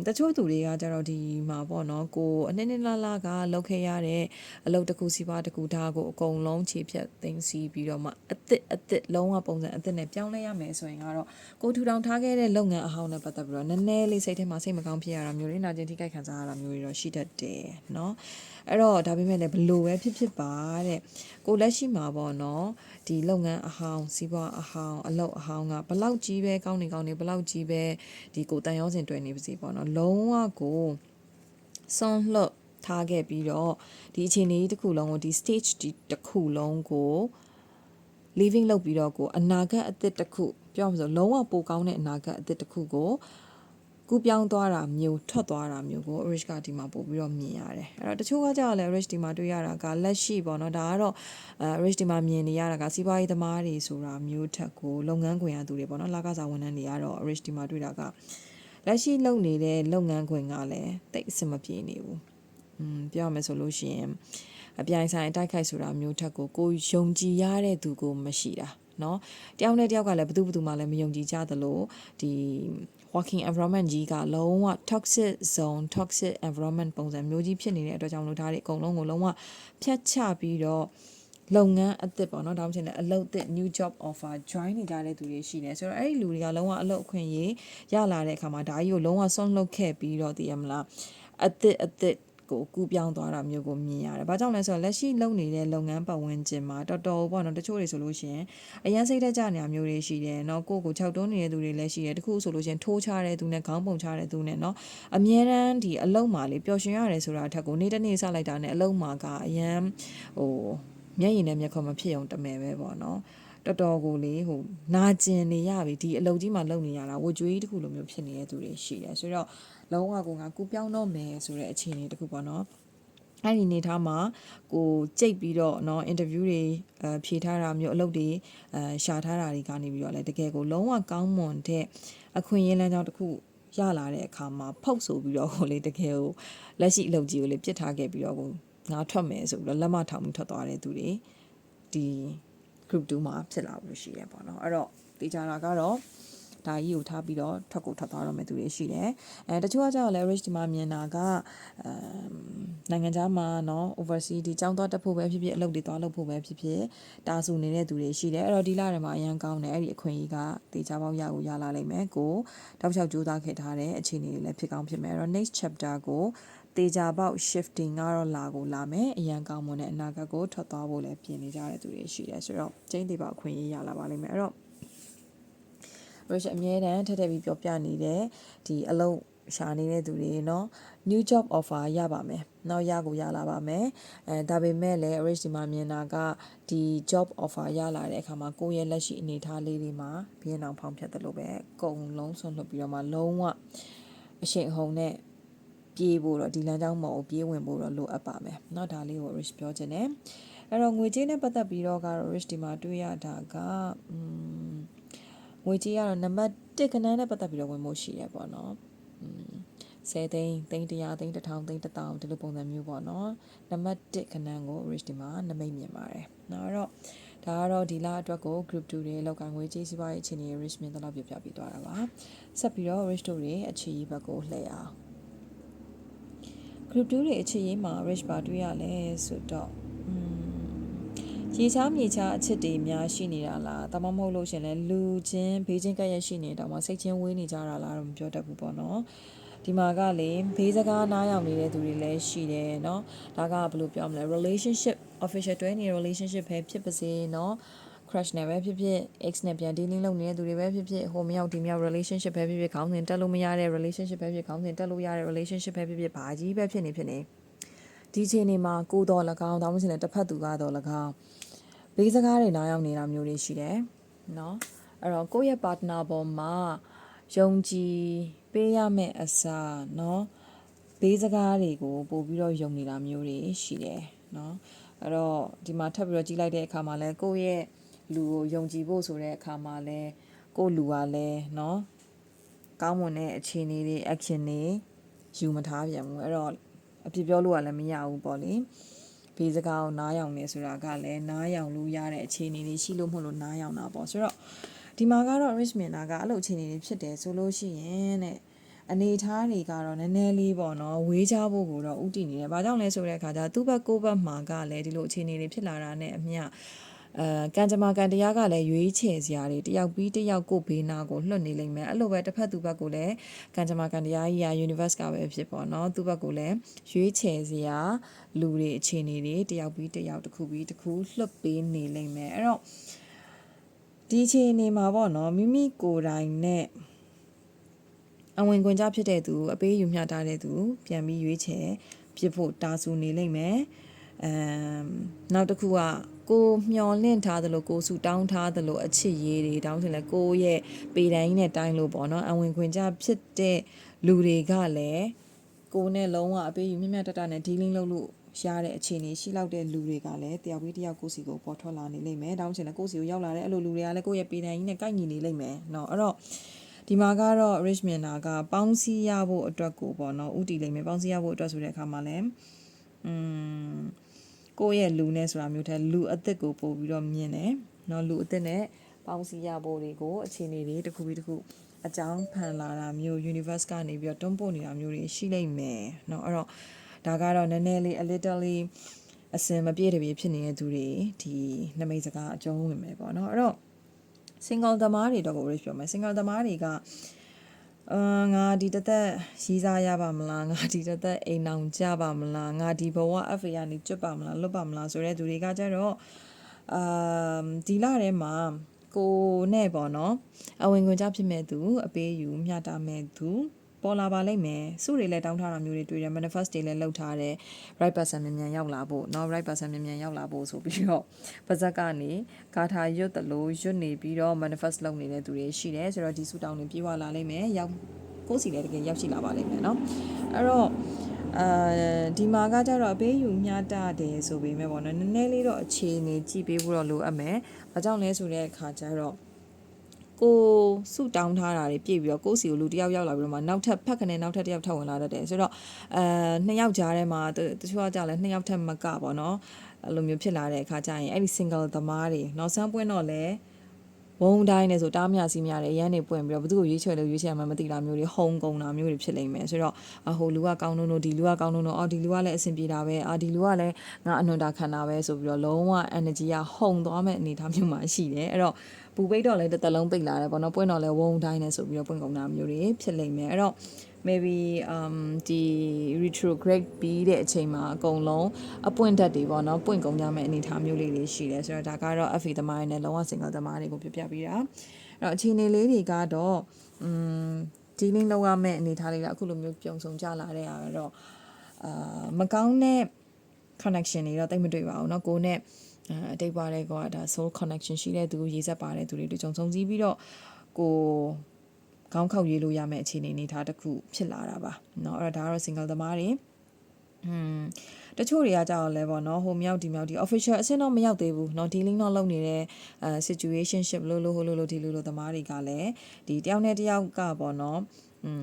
တချို့သူတွေကကြတော့ဒီမှာပေါ့နော်ကိုအနှစ်လာကလောက်ခဲ့ရတဲ့အလုပ်တစ်ခုစီးပွားတစ်ခုဒါကိုအကုန်လုံးခြေဖြတ်သိမ်းစီပြီးတော့မှအသစ်လုံးဝပုံစံအသစ်နဲ့ပြောင်းလဲရမယ်ဆိုရင်ကတော့ကိုထူထောင်ထားခဲ့တဲ့လုပ်ငန်းအဟောင်းနဲ့ပတ်သက်ပြီးတော့နည်းနည်းလေးစိတ်ထဲမှာစိတ်မကောင်းဖြစ်ရတာမျိုးတွေနာကျင်ထိခိုက်ခံစားရတာမျိုးတွေတော့ရှိတတ်တယ်เนาะအဲ့တော့ဒါပေမဲ့လည်းဘလို့ပဲဖြစ်ပါတဲ့ကိုလက်ရှိမှာပေါ့နော်ဒီလုပ်ငန်းအဟောင်းစီးပွားအဟောင်းအလုပ်အဟောင်းကဘလောက်ကြီးပဲကောင်းနေဘလောက်ကြီးပဲဒီကိုတန်ရောစင်တွေ့နေပါစေပေါ့နော်လုံးဝကိုစွန့်လွတ်ထားခဲ့ပြီးတော့ဒီအခြေအနေတစ်ခုလုံးကိုဒီ stage တစ်ခုလုံးကို living လုပ်ပြီးတော့ကိုအနာဂတ်အသစ်တစ်ခုပြောမှဆိုလုံးဝပိုကောင်းတဲ့အနာဂတ်အသစ်တစ်ခုကိုကူပြောင်းသွားတာမျိုးထွက်သွားတာမျိုးကို rich ကဒီမှာပို့ပြီးတော့မြင်ရတယ်အဲ့တော့တချို့ကကြောက်လဲ rich ဒီမှာတွေ့ရတာကလက်ရှိပေါ့နော်ဒါကတော့rich ဒီမှာမြင်နေရတာကစီးပွားရေးသမားတွေဆိုတာမျိုးထက်ကိုလုပ်ငန်းခွင်ရသူတွေပေါ့နော်လကစားဝန်ထမ်းတွေကတော့ rich ဒီမှာတွေ့တာကလက်ရှိလုပ်နေတဲ့လုပ်ငန်းခွင်ကလည်းတိတ်အဆင်မပြေနေဘူးပြောရမယ်ဆိုလို့ရှိရင်အပြိုင်ဆိုင်အတိုက်ခိုက်ဆိုတာမျိုးထက်ကိုယုံကြည်ရတဲ့သူကိုမရှိတာเนาะတယောက်နဲ့တယောက်ကလည်းဘယ်သူမှလည်းမယုံကြည်ကြသလိုဒီ working environment ကြီးကလုံးဝ toxic zone toxic environment ပုံစံမျိုးကြီးဖြစ်နေတဲ့အတွက်ကြောင့်လို့ဒါတွေအကုန်လုံးကိုလုံးဝဖျက်ချပြီးတော့လုပ်ငန်းအသစ်ပေါ့နော်ဒါမှမဟုတ်အလုပ်အသစ် new job offer join နေကြတဲ့သူတွေရှိတယ်ဆိုတော့အဲ့ဒီလူတွေကလုံးဝအလုပ်အခွင့်အရေးရလာတဲ့အခါမှာဒါကြီးကိုလုံးဝဆွန့်လွတ်ခဲ့ပြီးတော့တည်ရမလားအသစ်ကိုကူပြောင်းသွားတာမျိုးကိုမြင်ရတယ်။ဘာကြောင့်လဲဆိုတော့လက်ရှိလုပ်နေတဲ့လုပ်ငန်းပတ်ဝန်းကျင်မှာတော်တော်ပေါ့နော်တချို့တွေဆိုလို့ရှိရင်အရန်စိတ်သက်ကြနေတာမျိုးတွေရှိတယ်။နော်ကိုခြောက်တွန်းနေတဲ့သူတွေလည်းရှိတယ်။တခုဆိုလို့ရှိရင်ထိုးချတဲ့သူနဲ့ခေါင်းပုံချတဲ့သူနဲ့နော်အမြဲတမ်းဒီအလုံးမာလေးပျော်ရွှင်ရတယ်ဆိုတာအထက်ကိုနေ့တစ်နေ့စလိုက်တာနဲ့အလုံးမာကအရန်မျက်ရည်နဲ့မျက်ခွန်မဖြစ်အောင်တမယ်ပဲပေါ့နော်။တော်တော်ကိုလေနာကျင်နေရပြီဒီအလုပ်ကြီးမှာလုပ်နေရတာဝကြွေးတစ်ခုလိုမျိုးဖြစ်နေတဲ့သူတွေရှိတယ်ဆိုတော့လုံးဝကိုငါကူပြောင်းတော့မယ်ဆိုတဲ့အခြေအနေတစ်ခုပေါ့နော်အဲ့ဒီနေထားမှာကိုကြိတ်ပြီးတော့เนาะ interview တွေဖြေထားတာမျိုးအလုပ်တွေရှာထားတာတွေကနေပြီးတော့လည်းတကယ်ကိုလုံးဝကောင်းမွန်တဲ့အခွင့်အရေးလမ်းကြောင်းတစ်ခုရလာတဲ့အခါမှာဖုတ်ဆိုပြီးတော့လေတကယ်ကိုလက်ရှိအလုပ်ကြီးကိုလေပြစ်ထားခဲ့ပြီးတော့ငါထွက်မယ်ဆိုပြီးတော့လက်မထောင်ပြီးထွက်သွားတဲ့သူတွေဒီ group 2မှာဖြစ်လာလို့ရှိရပေါ့နော်အဲ့တော့တေချာတာကတော့ဒါကြီးကိုထားပြီးတော့ထွက်သွားတော့မယ်သူတွေရှိတယ်တချို့ကကြောက်လဲ rich ဒီမှာမြင်တာကနိုင်ငံခြားမှာเนาะ overseas ဒီចောင်းသွားတက်ဖို့ပဲဖြစ်ဖြစ်အလုပ်တွေသွားလုပ်ဖို့ပဲဖြစ်ဖြစ်တာဆူနေတဲ့သူတွေရှိတယ်အဲ့တော့ဒီလထဲမှာအရန်ကောင်းတယ်အဲ့ဒီအခွင့်အရေးကတေချာပေါက်ရလာလိမ့်မယ်ကိုတောက်လျှောက်ကြိုးစားခဲ့ထားတဲ့အခြေအနေတွေလည်းဖြစ်ကောင်းဖြစ်မယ်အဲ့တော့ next chapter ကိုတေချာပေါက် shifting ကတော့လာမယ်အရန်ကောင်းမွန်တဲ့အနာဂတ်ကိုထွက်သွားဖို့လည်းပြင်နေကြတဲ့သူတွေရှိတယ်ဆိုတော့ကျင်းတေပေါက်အခွင့်အရေးရလာပါလိမ့်မယ်အဲ့တော့rich အမြဲတမ်းထက်ပြီးပြောပြနေတဲ့ဒီအလုံး ရှာနေတဲ့သူတွေเนาะ new job offer ရပါမယ်เนาะရကိုရလာပါမယ်ဒါပေမဲ့လည်း rich ဒီမှာမြင်တာကဒီ job offer ရလာတဲ့အခါမှာကိုယ့်ရဲ့လက်ရှိအနေအထားလေးတွေမှာဘင်းအောင်ဖောင်းဖြတ်တယ်လို့ပဲအကုန်လုံးဆွန့်လွတ်ပြီးတော့မှလုံးဝအရှိန်အဟုန်နဲ့ပြေးဖို့တော့ဒီလမ်းကြောင်းပေါ်ကိုပြေးဝင်ဖို့တော့လိုအပ်ပါမယ်เนาะဒါလေးကို rich ပြောချင်တယ်အဲ့တော့ငွေကြေးနဲ့ပတ်သက်ပြီးတော့ကတော့ rich ဒီမှာတွေ့ရတာကငွေကြေးကတော့နံပါတ်1ခဏနဲ့ပတ်သက်ပြီးတော့ဝင်ဖို့ရှိတယ်ပေါ့နော်10သိန်းသိန်း100သိန်း1000သိန်း1000ဒီလိုပုံစံမျိုးပေါ့နော်နံပါတ်1ခဏကို rich ဒီမှာနမိတ်မြင်ပါတယ်နော်အဲ့တော့ဒါကတော့ဒီလအတွက်ကို group 2တွေလောက်ကငွေကြေးစီးပွားရေးအခြေအနေ rich မြင်တော့ပြပြပြီးသွားတာပါဆက်ပြီးတော့ rich တို့တွေအခြေရေးဘက်ကိုလှည့်အောင် group 2တွေအခြေရေးမှာ rich ပါတွေ့ရလဲဆိုတော့ရေချားမြေချားအချစ်တွေများရှိနေတာလားဒါမှမဟုတ်လို့ရှင်လဲလူချင်းဘေးချင်းကပ်ရက်ရှိနေတော့မှစိတ်ချင်းဝေးနေကြတာလားတော့မပြောတတ်ဘူးပေါ့နော်ဒီမှာကလေဘေးစကားနားရောက်နေတဲ့သူတွေလည်းရှိတယ်เนาะဒါကဘယ်လိုပြောမလဲ relationship official တွဲနေ relationship ပဲဖြစ်ပါစေเนาะ crush နဲ့ပဲဖြစ်ဖြစ် ex နဲ့ပြန် dealing လုပ်နေတဲ့သူတွေပဲဖြစ်ဖြစ်ဟိုမြောက်ဒီမြောက် relationship ပဲဖြစ်ဖြစ်ခေါင်းစဉ်တက်လို့မရတဲ့ relationship ပဲဖြစ်ခေါင်းစဉ်တက်လို့ရတဲ့ relationship ပဲဖြစ်ဖြစ်ဘာကြီးပဲဖြစ်နေဒီချိန်နေမှာကိုတော်၎င်းဒါမှမဟုတ်လည်းတစ်ဖက်သူကတော့၎င်းဘေးစကားတွေနားရောက်နေတာမျိုးတွေရှိတယ်เนาะအဲ့တော့ကိုယ့်ရဲ့ partner ပေါ်မှာယုံကြည်ပေးရမယ့်အစားเนาะဘေးစကားတွေကိုပို့ပြီးတော့ယုံနေတာမျိုးတွေရှိတယ်เนาะအဲ့တော့ဒီမှာထပ်ပြီးတော့ကြည့်လိုက်တဲ့အခါမှာလဲကိုယ့်ရဲ့လူကိုယုံကြည်ဖို့ဆိုတဲ့အခါမှာလဲကိုယ့်လူကလဲเนาะကောင်းမွန်တဲ့အခြေအနေတွေ action တွေယူမထားပြန်ဘူးအဲ့တော့အပြစ်ပြောလို့ကလည်းမရဘူးပေါ့လေဘေးစကားကိုနားယောင်နေဆိုတာကလည်းနားယောင်လို့ရတဲ့အခြေအနေတွေရှိလို့မဟုတ်လို့နားယောင်တာပေါ့ဆိုတော့ဒီမှာကတော့ rich မြင်တာကအဲ့လိုအခြေအနေတွေဖြစ်တယ်ဆိုလို့ရှိရင်တဲ့အနေထားတွေကတော့နည်းနည်းလေးပေါ့နော်ဝေးချဖို့ကိုတော့ဥတည်နေတယ်။ဘာကြောင့်လဲဆိုတဲ့အခါကျသူ့ဘက်ကိုယ့်ဘက်မှာကလည်းဒီလိုအခြေအနေတွေဖြစ်လာတာနဲ့အမျှကံကြမ္မာကံတရားကလည်းရွေးချယ်စရာတွေတယောက်ပြီးတယောက်ကိုဘေးနာကိုလွတ်နေလိမ့်မယ်အဲ့လိုပဲတစ်ဖက်သူဘက်ကိုလည်းကံကြမ္မာကံတရားကြီးရာ universe ကပဲဖြစ်ပေါ့နော်သူ့ဘက်ကိုလည်းရွေးချယ်စရာလူတွေအခြေအနေတွေတယောက်ပြီးတယောက်တစ်ခုပြီးတစ်ခုလွတ်ပေးနေလိမ့်မယ်အဲ့တော့ဒီအခြေအနေမှာပေါ့နော်မိမိကိုယ်တိုင်နဲ့အဝင်ခွင့်ကြဖြစ်တဲ့သူအပေးယူမျှထားတဲ့သူပြန်ပြီးရွေးချယ်ဖြစ်ဖို့တာဆူနေလိမ့်မယ်နောက်တစ်ခုကကိုမျောလင့်ထားသလိုကိုဆူတောင်းထားသလိုအချစ်ရေးတွေတောင်းတင်လဲကိုရဲ့ပေတိုင်းနဲ့တိုင်းလို့ပေါ့နော်အဝင်ခွင့်ကြဖြစ်တဲ့လူတွေကလည်းကိုနဲ့လုံးဝအပေးယူမျှမျှတတနဲ့ dealing လုပ်လို့ရတဲ့အခြေအနေရှိလောက်တဲ့လူတွေကလည်းတယောက်ပြီးတယောက်ကိုစီကိုပေါ်ထွက်လာနေလိမ့်မယ်တောင်းချင်လဲကိုစီကိုရောက်လာတဲ့အဲ့လိုလူတွေကလည်းကိုရဲ့ပေတိုင်းကြီးနဲ့ကိုက်ညီနေလိမ့်မယ်เนาะအဲ့တော့ဒီမှာကတော့ rich မြင်တာကပေါင်းစည်းရဖို့အတွက်ကိုပေါ့နော်ဥတီလိမ့်မယ်ပေါင်းစည်းရဖို့အတွက်ဆိုတဲ့အခါမှာလည်းကိုယ့်ရဲ့လူနဲ့ဆိုတာမျိုးတဲ့လူအသစ်ကိုပို့ပြီးတော့မြင်တယ်เนาะလူအသစ်နဲ့ပေါင်းစည်းရဖို့တွေကိုအခြေအနေတွေတစ်ခုပြီးတစ်ခုအကြောင်းဖန်လာတာမျိုး universe ကနေပြီးတော့တွန်းပို့နေတာမျိုးတွေရှိလိမ့်မယ်เนาะအဲ့တော့ဒါကတော့နည်းနည်းလေး a little လေးအစင်မပြည့်တပြည့်ဖြစ်နေတဲ့သူတွေဒီနမိတ်စကားအကျုံးဝင်မယ်ပေါ့เนาะအဲ့တော့single သမားတွေတော့ကို rich ပြောမယ် single သမားတွေကငါဒီတသက်ရီးစားရပါမလားငါဒီတသက်အိမ်အောင်ကြပါမလားငါဒီဘဝ FA ကနေကျွတ်ပါမလားလွတ်ပါမလားဆိုတဲ့သူတွေကကြတော့ဒီလထဲမှာကိုနဲ့ပေါ့နော်အဝင်ခွင့်ကြဖြစ်မဲ့သူအပေးယူမျှတမဲ့သူပေါ်လာပါလိမ့်မယ်စုတွေလည်းတောင်းထားတာမျိုးတွေတွေ့တယ် manifest တွေလည်းလုပ်ထားတယ် right person မြန်မြန်ရောက်လာဖို့เนาะ right person မြန်မြန်ရောက်လာဖို့ဆိုပြီးတော့ပါဇက်ကနေကာထာရွတ်တလို့ရွတ်နေပြီးတော့ manifest လုပ်နေတဲ့သူတွေရှိတယ်ဆိုတော့ဒီစုတောင်းတွေပြေးဝလာလိမ့်မယ်ရောက်ကိုယ်စီလည်းတကယ်ရောက်ရှိလာပါလိမ့်မယ်เนาะအဲ့တော့ဒီမှာကကြတော့အပေးယူမျှတတယ်ဆိုပေမဲ့ပေါ့နော်နည်းနည်းလေးတော့အခြေအနေကြည့်ပေးဖို့တော့လိုအပ်မယ်။ဘာကြောင့်လဲဆိုတဲ့အခါကျတော့ကိုစုတောင်းထားတာတွေပြည့်ပြီးတော့ကိုစီကိုလူတယောက်ရောက်လာပြီးတော့မှနောက်ထပ်ဖက်ခနဲ့နောက်ထပ်တယောက်ထပ်ဝင်လာတတ်တယ်ဆိုတော့နှစ်ယောက်ကြားထဲမှာတချို့ကကြလဲနှစ်ယောက်ထက်မကပေါ့နော်အဲ့လိုမျိုးဖြစ်လာတဲ့အခါကျရင်အဲ့ဒီ single သမားတွေနောက်ဆန်းပွင့်တော့လဲဝုံတိုင်းနဲ့ဆိုတားမြစီများတယ်ရမ်းနေပွင့်ပြီးတော့ဘသူ့ကိုရွေးချယ်လို့ရွေးချယ်မှမသိတာမျိုးတွေဟုံကုန်တာမျိုးတွေဖြစ်လိမ့်မယ်ဆိုတော့ဟိုလူကကောင်းလို့ဒီလူကကောင်းလို့ဒီလူကလည်းအဆင်ပြေတာပဲဒီလူကလည်းငါအနှွန်တာခံတာပဲဆိုပြီးတော့လုံးဝ energy ကဟုံသွားမဲ့အနေအထားမျိုးမှာရှိတယ်အဲ့တော့ပူပိတ်တော့လည်းတစ်သက်လုံးပိတ်လာတယ်ပေါ့နော်ပွင့်တော့လည်းဝုံတိုင်းနဲ့ဆိုပြီးတော့ပွင့်ကုန်တာမျိုးတွေဖြစ်လိမ့်မယ်အဲ့တော့ maybe ဒီ retrograde ပြီးတဲ့အချိန်မှာအကုန်လုံးအပွင့်တက်တွေပေါ့နော်ပွင့်ကုန်ကြမဲ့အနေအထားမျိုးလေးတွေရှိတယ်ဆိုတော့ဒါကတော့ FA သမားတွေနဲ့လုံးဝ single သမားတွေကိုပြပြပေးတာအဲ့တော့အခြေအနေလေးတွေကတော့ dealing လုပ်ရမယ့်အနေထားလေးကအခုလိုမျိုးပြုံဆုံကြလာတဲ့အားတော့မကောင်းတဲ့ connection တွေတော့တိတ်မတွေ့ပါဘူးเนาะကိုနဲ့အတိတ်ပါတဲ့ကောဒါ soul connection ရှိတဲ့သူရေးဆက်ပါတဲ့သူတွေတွေ့ကြုံဆုံးစည်းပြီးတော့ကိုခေါင်းခောက်ရေးလို့ရမယ့်အခြေအနေထားတစ်ခုဖြစ်လာတာပါเนาะအဲ့တော့ဒါကတော့ single သမားတွေတချို့တွေကကြောက်လဲပေါ့နော်ဟိုမြောက်ဒီမြောက်ဒီ official အဆင့်တော့မရောက်သေးဘူးเนาะ dealing တော့လုပ်နေတဲ့ situationship လို့ဒီလိုသမားတွေကလည်းဒီတယောက်နဲ့တယောက်ကပေါ့နော်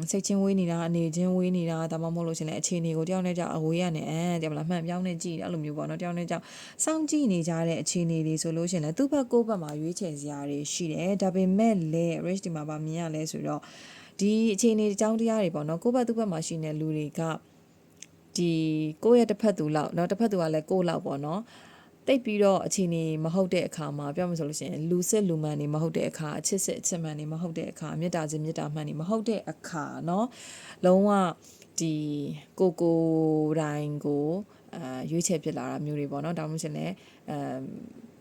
စိတ်ချင်းဝေးနေတာအနေချင်းဝေးနေတာဒါမှမဟုတ်လို့ရှင်လဲအခြေအနေကိုတယောက်နဲ့တယောက်အဝေးကနေတယ်မလားမှန်ပြောင်းနေကြည့်အဲ့လိုမျိုးပေါ့နော်တယောက်နဲ့တယောက်စောင့်ကြည့်နေကြတဲ့အခြေအနေတွေဆိုလို့ရှင်လဲသူ့ဘက်ကိုယ့်ဘက်မှာရွေးချယ်စရာတွေရှိတယ်ဒါပေမဲ့လေ rich ဒီမှာဗာမြင်ရလဲဆိုတော့ဒီအခြေအနေအကြောင်းတရားတွေပေါ့နော်ကိုယ့်ဘက်သူ့ဘက်မှာရှိနေလူတွေကဒီကိုယ့်ရဲ့တစ်ဖက်သူလောက်เนาะတစ်ဖက်သူကလည်းကိုယ့်လောက်ပေါ့နော်တိတ်ပြီးတော့အခြေအနေမဟုတ်တဲ့အခါမှာပြောမှဆိုလို့ရှိရင်လူစစ်လူမှန်နေမဟုတ်တဲ့အခါအချစ်စစ်အချစ်မှန်နေမဟုတ်တဲ့အခါမေတ္တာချင်းမေတ္တာမှန်နေမဟုတ်တဲ့အခါเนาะလုံးဝဒီကိုတိုင်းကိုရွေးချယ်ဖြစ်လာတာမျိုးတွေပေါ့เนาะဒါမှမဟုတ်လည်း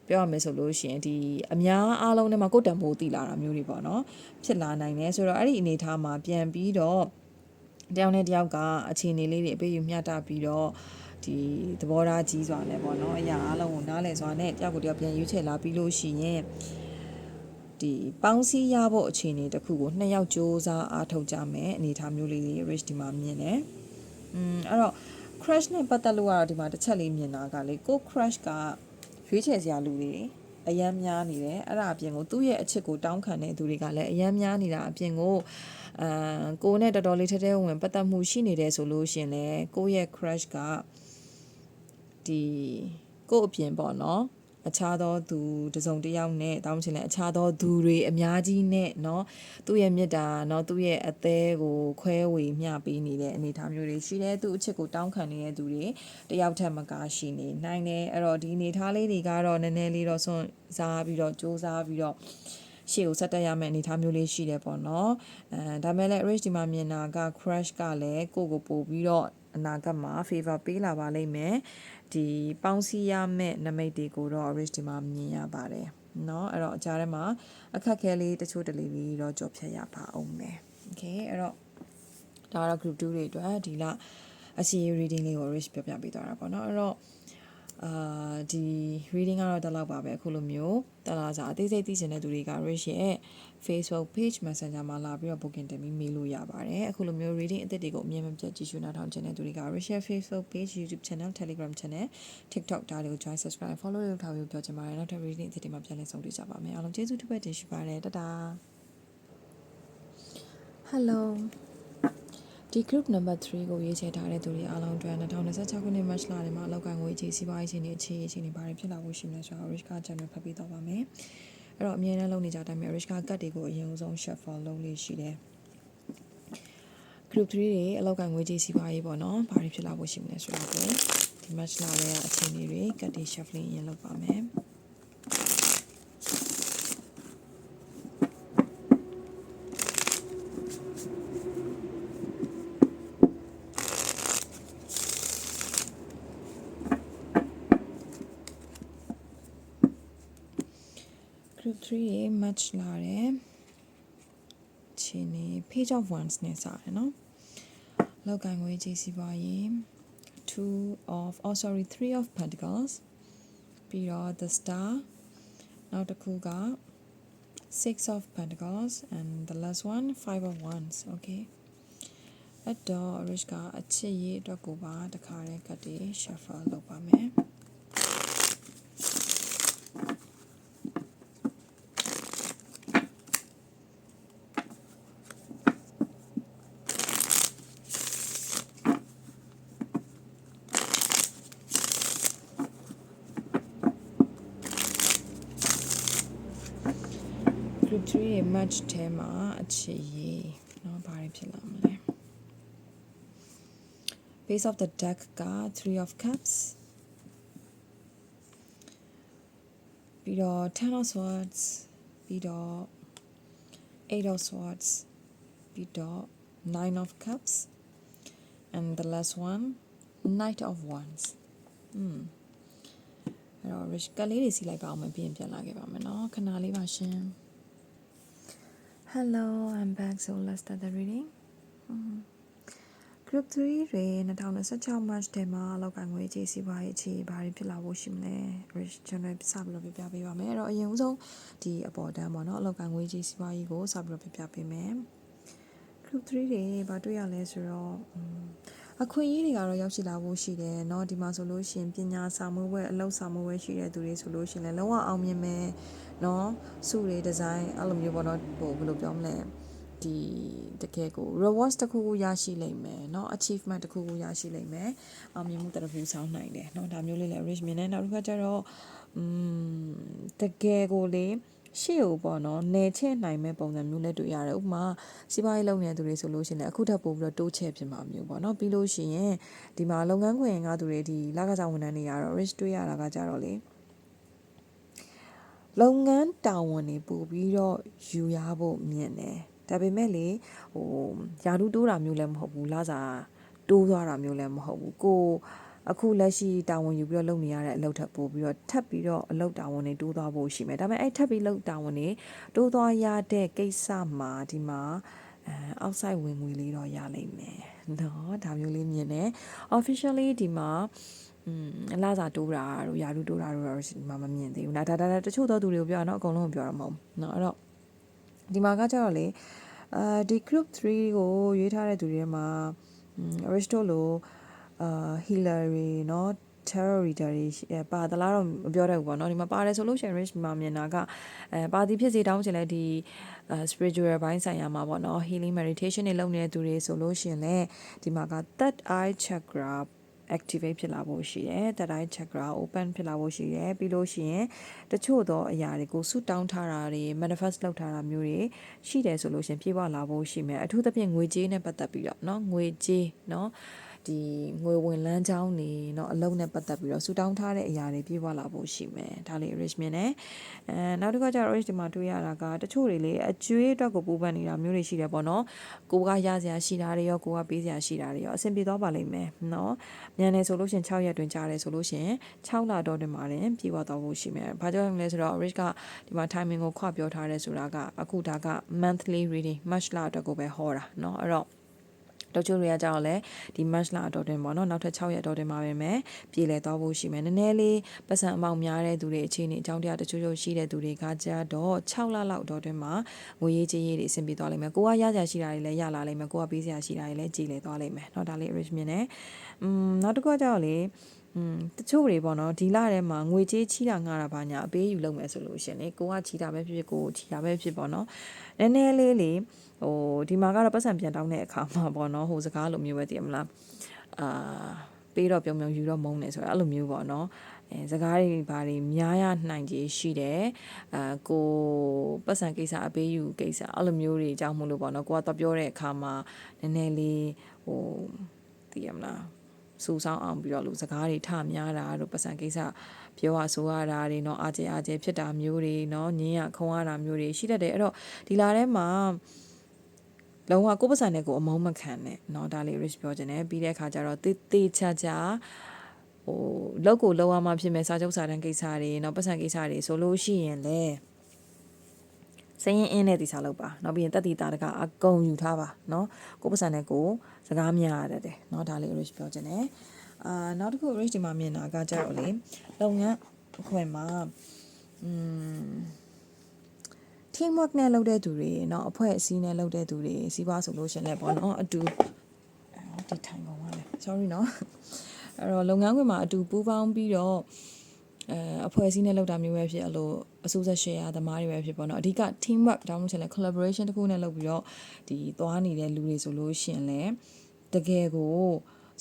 ပြောရမယ်ဆိုလို့ရှိရင်ဒီအများအားလုံးထဲမှာကိုယ်တန်ဖိုးတည်လာတာမျိုးတွေပေါ့เนาะဖြစ်လာနိုင်တယ်ဆိုတော့အဲ့ဒီအနေအထားမှာပြန်ပြီးတော့တယောက်နဲ့တယောက်ကအခြေအနေလေးတွေအပေးယူမျှတပြီးတော့ဒီသဘောထားကြီးစွာနဲ့ပေါ့နော်အရာအလုံးကိုနားလည်စွာနဲ့တယောက်ကိုတယောက်ပြန်ရွေးချယ်လာပြီးလို့ရှိရင်ဒီပေါင်းစည်းရဖို့အခြေအနေတစ်ခုကိုနှစ်ယောက်စူးစမ်းအားထုတ်ကြမယ်အနေအထားမျိုးလေးတွေ rich ဒီမှာမြင်တယ်အဲ့တော့ crush နဲ့ပတ်သက်လို့ကတော့ဒီမှာတစ်ချက်လေးမြင်တာကလေကို crush ကရွေးချယ်စရာလူတွေအယမ်းများနေတယ်အဲ့ဒါအပြင်ကိုသူ့ရဲ့အချစ်ကိုတောင်းခံတဲ့သူတွေကလည်းအယမ်းများနေတာအပြင်ကိုကိုနဲ့တော်တော်လေးထဲထဲဝင်ပတ်သက်မှုရှိနေတယ်ဆိုလို့ရှင်လေကိုရဲ့ crush ကဒီကိုအပြင်ပေါ့နော်အခြားသောသူတစုံတစ်ယောက်နဲ့တောင်းချင်လဲအခြားသောသူတွေအများကြီးနဲ့เนาะသူ့ရဲ့မြတ်တာเนาะသူ့ရဲ့အသေးကိုခွဲဝေမျှပေးနေတဲ့အနေအထားမျိုးတွေရှိတယ်သူ့အချစ်ကိုတောင်းခံနေတဲ့သူတွေတယောက်ထက်မကရှိနေနိုင်တယ်အဲ့တော့ဒီအနေထားလေးတွေကတော့နည်းနည်းလေးတော့စွန့်စားပြီးတော့စူးစမ်းပြီးတော့ရှေ့ကိုဆက်တက်ရမယ့်အနေအထားမျိုးလေးရှိတယ်ပေါ့နော်ဒါမဲ့လည်း rich ဒီမှာမြင်တာက crush ကလည်းကိုပို့ပြီးတော့အနာဂတ်မှာ favor ပေးလာပါလိမ့်မယ်ဒီပေါင်းစည်းရမယ့်နမိတ်တွေကိုတော့ rich ဒီမှာမြင်ရပါတယ်เนาะအဲ့တော့အကြားထဲမှာအခက်ခဲလေးတချို့တလေလေးတော့ကြော်ဖြတ်ရပါအောင်မယ် okay အဲ့တော့ဒါကတော့ group 2တွေအတွက်ဒီလအစီ reading လေးကို rich ပြပြပေးသွားတာပေါ့เนาะအဲ့တော့ဒီ reading ကတော့တလောက်ပါပဲအခုလိုမျိုးတလားစာအသေးစိတ်သိချင်တဲ့သူတွေက rich ရဲ့ Facebook page messenger မှာလာပြီးတော့ booking တင်ပြီးမေးလို့ရပါတယ်အခုလိုမျိုး reading အသစ်တွေကိုအမြဲမပြတ်ကြည့်ရှုနားထောင်ချင်တဲ့သူတွေက rich ရဲ့ Facebook page YouTube channel Telegram channel TikTok ဒါတွေကို join subscribe follow လုပ်ထားပြီးပြောချင်ပါတယ်နောက်ထပ် reading အသစ်တွေမှာပြန်လည်ဆုံတွေ့ကြပါမယ်အားလုံးကျေးဇူးတစ်ပတ်တင်ရှိပါတယ်တတား Helloဒီ group number 3ကိုရေးချယ်ထားတဲ့သူတွေအားလုံးအတွက်2026ခုနှစ် March လထဲမှာအလောက်ကန်ငွေကြေးစီးပွားရေးအခြေအနေဘာတွေဖြစ်လာဖို့ရှိမလဲဆိုတာ Rich ကကြံ့ဖတ်ပေးတော့ပါမယ်အဲ့တော့အမြဲတမ်းလုပ်နေကြတဲ့အတိုင်းပဲ Rich ကကတ်တွေကိုအရင်ဆုံး shuffle လုပ်လေးရှိတယ် group 3တွေအလောက်ကန်ငွေကြေးစီးပွားရေးပေါ့နော်ဘာတွေဖြစ်လာဖို့ရှိမလဲဆိုတာကိုဒီ March လထဲကအခြေအနေတွေကတ်တွေ shuffling ရင်လုပ်ပါမယ်group 3ရေ match လာတယ်ချင်းနေ page of wands နဲ့စတယ်နော်လောက်ကန်ငွေကြေးစီးပွားရေး 3 of pentacles ပြီးတော့ the star နောက်တစ်ခုက 6 of pentacles and the last one 5 of wands okay အဲ့တော့ rich ကအချစ်ရေးအတွက်ကိုပါတခါတည်းကတ်တွေ shuffle လုပ်ပါမယ်3 match ထဲမှာအခြေရေးเนาะဘာတွေဖြစ်လာမလဲ base of the deck က 3 of cups ပြီးတော့ 10 of swords ပြီးတော့ 8 of swords ပြီးတော့ 9 of cups and the last one knight of wands အဲ့တော့ rich ကလေးတွေစီလိုက်ပါအောင်မပြင်းပြန်လာခဲ့ပါမယ်เนาะခဏလေးပါရှင် Hello, I'm back. So let's start the reading. Group 3 တွေ2016 March ထဲမှာအလောက်ကငွေကြေးစီးပွားရေးအခြေဘာတွေဖြစ်လာဖို့ရှိမလဲ Rich Channel စပြီးတော့ပြပြပေးပါမယ်အဲ့တော့အရင်ဦးဆုံးဒီအပေါ်တန်းပေါ့နော်အလောက်ကငွေကြေးစီးပွားရေးကိုစပြီးတော့ပြပြပေးမယ် Group 3တွေဘာတွေ့ရလဲဆိုတော့အခွင့်အရေးတွေကတော့ရောက်ရှိလာဖို့ရှိတယ်เนาะဒီမှာဆိုလို့ရှိရင်ပညာစာမွေးပွဲအလုပ်စာမွေးပွဲရှိတဲ့သူတွေဆိုလို့ရှိရင်လည်းလုံးဝအောင်မြင်မယ်เนาะစုတွေဒီဇိုင်းအဲ့လိုမျိုးပေါ့နော်ဟိုဘယ်လိုပြောမလဲဒီတကယ်ကို rewards တစ်ခုခုရရှိလိမ့်မယ်เนาะ achievement တစ်ခုခုရရှိလိမ့်မယ်အောင်မြင်မှုတစ်ခုဆောင်နိုင်တယ်เนาะဒါမျိုးလေးလည်း rich မြင်နေနောက်တစ်ခါကျတော့တကယ်ကိုလေရှေ့ကိုပေါ့နော်နေချဲ့နိုင်မဲ့ပုံစံမျိုးလည်းတွေ့ရတယ်ဥပမာစီးပွားရေးလုပ်နေတဲ့သူတွေဆိုလို့ရှိရင်လည်းအခုထပ်ပို့ပြီးတော့တိုးချဲ့ဖြစ်မှာမျိုးပေါ့နော်ပြီးလို့ရှိရင်ဒီမှာလုပ်ငန်းခွင်ကသူတွေဒီလကစားဝန်ထမ်းတွေကတော့ rich တွေ့ရတာကကြတော့လေလုပ်ငန်းတာဝန်တွေပို့ပြီးတော့ယူရဖို့မြင်တယ်ဒါပေမဲ့လေဟိုယာတုတိုးတာမျိုးလည်းမဟုတ်ဘူးလစာတိုးသွားတာမျိုးလည်းမဟုတ်ဘူးကိုအခုလက်ရှိတာဝန်ယူပြီးတော့လုပ်နေရတဲ့အလုပ်ထပ်ပို့ပြီးတော့ထပ်ပြီးတော့အလုပ်တာဝန်တွေတိုးသွားဖို့ရှိမယ်ဒါပေမဲ့အဲ့ထပ်ပြီးလုပ်တာဝန်တွေတိုးသွားရတဲ့ကိစ္စမှာဒီမှာoutside ဝင်ငွေလေးတော့ရလိမ့်မယ်เนาะဒါမျိုးလေးမြင်တယ် officially ဒီမှာအလားစာတိုးတာတို့ယာတုတိုးတာတို့တော့ဒီမှာမမြင်သေးဘူး။ဒါတချို့သောသူတွေကိုပြောတာเนาะအကုန်လုံးကိုပြောတာမဟုတ်ဘူးเนาะအဲ့တော့ဒီမှာကကြတော့လေဒီ group 3ကိုရွေးထားတဲ့သူတွေမှာAristotle healer တွေเนาะ tarot reader တွေပါသလားတော့မပြောတတ်ဘူးပေါ့เนาะဒီမှာပါတယ်ဆိုလို့ရှိရင် rich မှာမြင်တာကပါတီဖြစ်စီတောင်းချင်လဲဒီspiritual ဘိုင်းဆိုင်ရာမှာပေါ့เนาะ healing meditation တွေလုပ်နေတဲ့သူတွေဆိုလို့ရှိရင်လည်းဒီမှာက third eye chakra activate ဖြစ်လာဖို့ရှိတယ် third eye chakra open ဖြစ်လာဖို့ရှိတယ်ပြီးလို့ရှိရင်တချို့သောအရာတွေကိုဆူတောင်းထားတာတွေ manifest လုပ်ထားတာမျိုးတွေရှိတယ်ဆိုလို့ရှိရင်ပြေဝလာဖို့ရှိမယ်အထူးသဖြင့်ငွေကြေးနဲ့ပတ်သက်ပြီးတော့เนาะငွေကြေးเนาะဒီငွေဝင်လန်းချောင်းနေเนาะအလုံးနဲ့ပတ်သက်ပြီးတော့ဆူတောင်းထားတဲ့အရာတွေပြေဝလာဖို့ရှိမယ်ဒါလေး rich မြင်တယ်နောက်တစ်ခါကျတော့ rich ဒီမှာတွေ့ရတာကတချို့တွေလေအကျွေးအတွက်ကိုပူပန်နေတာမျိုးတွေရှိတယ်ပေါ့เนาะကိုကရစရာရှိတာတွေရောကိုကပေးစရာရှိတာတွေရောအဆင်ပြေသွားပါလိမ့်မယ်เนาะမြန်နေဆိုလို့ရှိရင်6ရက်တွင်ကြားတယ်ဆိုလို့ရှိရင်6လတော့တင်ပါတယ်ပြေဝသွားဖို့ရှိမယ်ဘာကြောင့်လဲဆိုတော့ rich ကဒီမှာ timing ကိုခွပြောထားတယ်ဆိုတာကအခုဒါက monthly reading March လအတွက်ကိုပဲဟောတာเนาะအဲ့တော့တော့ချို့တွေကကြောက်လဲဒီ match လာတော့တင်ပေါ့နော်နောက်ထပ်6ရက်တော့တင်မှာပဲမယ်ပြည်လဲသွားဖို့ရှိမယ်နည်းနည်းလေးပတ်စံအမောက်များတဲ့သူတွေအခြေအနေအကြောင်းတရားတချို့ရှိတဲ့သူတွေကကြတော့6လလောက်တော့တင်မှာငွေရေးကြေးရေးတွေအဆင်ပြေသွားလိမ့်မယ်ကိုကရစရာရှိတာတွေလည်းရလာလိမ့်မယ်ကိုကပေးစရာရှိတာတွေလည်းကြည်လဲသွားလိမ့်မယ်เนาะဒါလေး rich မြင်နေနောက်တစ်ခုကကြောက်လေတချို့တွေပေါ့နော်ဒီလထဲမှာငွေကြေးချီးတာငှားတာဘာညာအပေးယူလုပ်မယ်ဆိုလို့ရှင်လေကိုကချီးတာပဲဖြစ်ဖြစ်ကိုချီးတာပဲဖြစ်ပေါ့နော်နည်းနည်းလေးလေဟိုဒီမှာကတော့ပတ်စံပြန်တောင်းတဲ့အခါမှာပေါ့နော်ဟိုစကားလိုမျိုးပဲတည်မလားပေးတော့ပြုံပြုံယူတော့မုန်းနေဆိုတာအဲ့လိုမျိုးပေါ့နော်စကားတွေဘာတွေများရနိုင်ကြီးရှိတယ်ကိုပတ်စံကိစ္စအပေးယူကိစ္စအဲ့လိုမျိုးတွေအကြောင်းမို့လို့ပေါ့နော်ကိုကတော့ပြောတဲ့အခါမှာနည်းနည်းလေးဟိုတည်ရမလားစူဆောင်းအောင်ပြီးတော့လူစကားတွေထများတာတို့ပတ်စံကိစ္စပြောရဆိုရတာတွေเนาะအားကျဖြစ်တာမျိုးတွေเนาะညင်းရခုံရတာမျိုးတွေရှိတတ်တယ်အဲ့တော့ဒီလာထဲမှာလုံးဝကိုယ်ပတ်စံနဲ့ကိုအမုန်းမခံနဲ့เนาะဒါလေး rich ပြောခြင်းနဲ့ပြီးတဲ့အခါကျတော့တေးချာချာဟိုလောက်ကိုလောက်ရမှဖြစ်မဲ့စာချုပ်စာတမ်းကိစ္စတွေเนาะပတ်စံကိစ္စတွေဆိုလို့ရှိရင်လေစရင်အင်းနဲ့တိစားလောက်ပါเนาะပြီးရင်တက်တီတာတကအကုန်ယူထားပါเนาะကိုယ်ပတ်စံနဲ့ကိုစကားများရတယ်တဲ့เนาะဒါလေး rich ပြောခြင်းနဲ့နောက်တစ်ခု rich ဒီမှာမြင်တာကကြတော့လေလုပ်ငန်းခွင်မှာteamwork နဲ့လုပ်တဲ့သူတွေเนาะအဖွဲ့အစည်းနဲ့လုပ်တဲ့သူတွေစီးပွားဆိုလို့ရှင်လဲပေါ့เนาะအတူဒီထိုင်ကုန်ပါလေ sorry เนาะအဲ့တော့လုပ်ငန်းခွင်မှာအတူပူးပေါင်းပြီးတော့အဖွဲ့အစည်းနဲ့လုပ်တာမျိုးပဲဖြစ်အလို့အစိုးရ share သမားတွေပဲဖြစ်ပေါ့เนาะအဓိက teamwork တောင်းလို့ရှင်လဲ collaboration တခုနဲ့လုပ်ပြီးတော့ဒီသွားနေတဲ့လူတွေဆိုလို့ရှင်လဲတကယ်ကို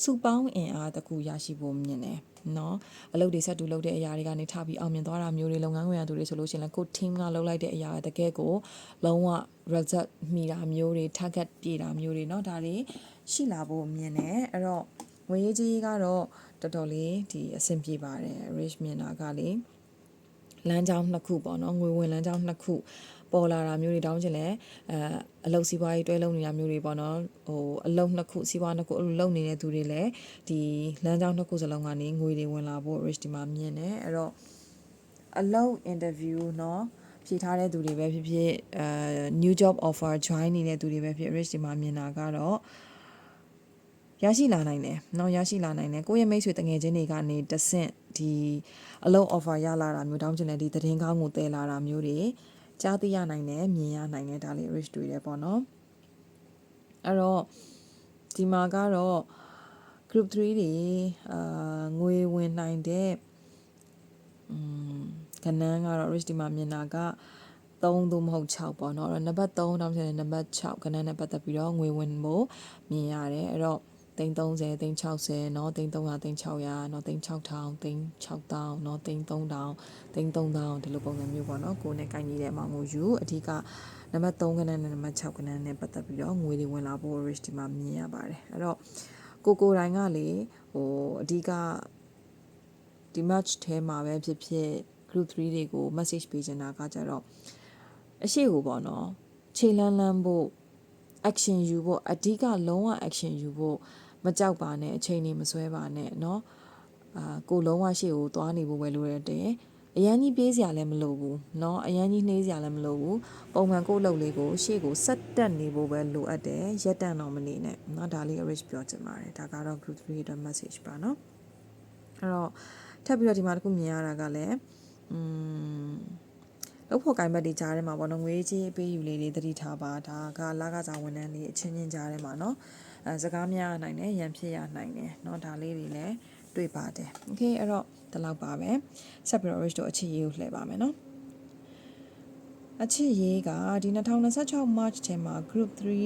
စုပေါင်းအင်အားတခုရရှိဖို့မြင်တယ်เนาะအလုပ်တွေဆက်တူလုပ်တဲ့အရာတွေကနေထပြီးအောင်မြင်သွားတာမျိုးတွေလုပ်ငန်းခွင်ရသူတွေဆိုလို့ရှိရင်လည်းကို team ကလုပ်လိုက်တဲ့အရာတကယ်ကိုလုံးဝ result မိတာမျိုးတွေ target ပြည့်တာမျိုးတွေเนาะဒါတွေရှိလာဖို့မြင်တယ်အဲ့တော့ငွေရေးကြေးရေးကတော့တော်တော်လေးဒီအဆင်ပြေပါတယ် rich မြင်တာကလေလမ်းကြောင်းနှစ်ခုပေါ့နော်ငွေဝင်လမ်းကြောင်းနှစ်ခုပေါ်လာတာမျိုးတွေတောင်းချင်လဲအလုပ်စီးပွားရေးတွဲလုပ်နေတာမျိုးတွေပေါ့နော်ဟိုအလုပ်နှစ်ခုစီးပွားနှစ်ခုအလုပ်လုပ်နေတဲ့သူတွေလည်းဒီလမ်းကြောင်းနှစ်ခုစလုံးကနေငွေတွေဝင်လာဖို့ rich ဒီမှာမြင်တယ်အဲ့တော့အလုပ် interview เนาะ ဖြည့်ထားတဲ့သူတွေပဲဖြစ်ဖြစ်new job offer join နေတဲ့သူတွေပဲဖြစ် rich ဒီမှာမြင်တာကတော့ရရှိလာနိုင်တယ်เนาะရရှိလာနိုင်တယ်ကိုယ့်ရဲ့မိတ်ဆွေတငယ်ချင်းတွေကနေတဆင့်ဒီအလုပ် offer ရလာတာမျိုးတောင်းချင်တဲ့ဒီသတင်းကောင်းကိုတည်လာတာမျိုးတွေကြားသိရနိုင်တယ်မြင်ရနိုင်တယ်ဒါလေး rich တွေ့တယ်ပေါ့နော်အဲ့တော့ဒီမှာကတော့ group 3တွေငွေဝင်နိုင်တဲ့ကဏ္ဍကတော့ rich ဒီမှာမြင်တာက3သို့မဟုတ်6ပေါ့နော်အဲ့တော့နံပါတ်3တောင်းချင်တဲ့နံပါတ်6ကဏ္ဍနဲ့ပတ်သက်ပြီးတော့ငွေဝင်ဖို့မြင်ရတယ်အဲ့တော့သိန်း30သိန်း60เนาะသိန်း300သိန်း600เนาะသိန်း6000သိန်း6000เนาะသိန်း3000သိန်း3000ဒီလိုပုံစံမျိုးပေါ့เนาะကိုယ်နဲ့ကိုင်နေတဲ့မောင်ကိုယူအဓိကနံပါတ်3ကဏ္ဍနဲ့နံပါတ်6ကဏ္ဍနဲ့ပတ်သက်ပြီးတော့ငွေတွေဝင်လာဖို့ rich ဒီမှာမြင်ရပါတယ်အဲ့တော့ကိုတိုင်းကလေဟိုအဓိကဒီ match ထဲမှာပဲဖြစ်ဖြစ် group 3တွေကို message ပေးချင်တာကကြတော့အရှိကိုပေါ့နော်ခြေလန်းဖို့ action ယူဖို့အဓိကလုံးဝ action ယူဖို့မကြောက်ပါနဲ့အချိန်နေမဆွဲပါနဲ့เนาะကိုလုံးဝရှေ့ကိုသွားနေဖို့ပဲလိုရတယ်အရန်ကြီးပြေးစရာလည်းမလိုဘူးเนาะအရန်ကြီးနှေးစရာလည်းမလိုဘူးပုံမှန်ကိုလှုပ်လေးကိုရှေ့ကိုဆက်တက်နေဖို့ပဲလိုအပ်တယ်ရက်တန့်တော့မနေနဲ့เนาะဒါလေး rich ပြောချင်ပါတယ်ဒါကတော့ group 3အတွက် message ပါเนาะအဲ့တော့ထပ်ပြီးတော့ဒီမှာတစ်ခုမြင်ရတာကလည်းလောက်ဖို့ကိုင်ဘက်တွေကြားထဲမှာပေါ့နော်ငွေကြီးအပေးယူလေးတွေတတိထားပါဒါကလာကစားဝန်ထမ်းတွေအချင်းချင်းကြားထဲမှာเนาะစကားများနိုင်တယ်ရန်ဖြစ်ရနိုင်တယ်เนาะဒါလေးတွေလည်းတွေ့ပါတယ်โอเคအဲ့တော့ဒီလောက်ပါပဲဆက်ပြီးတော့ rich တို့အချစ်ရေးကိုလှည့်ပါမယ်เนาะအချစ်ရေးကဒီ2026 March ထဲမှာ group 3တွေ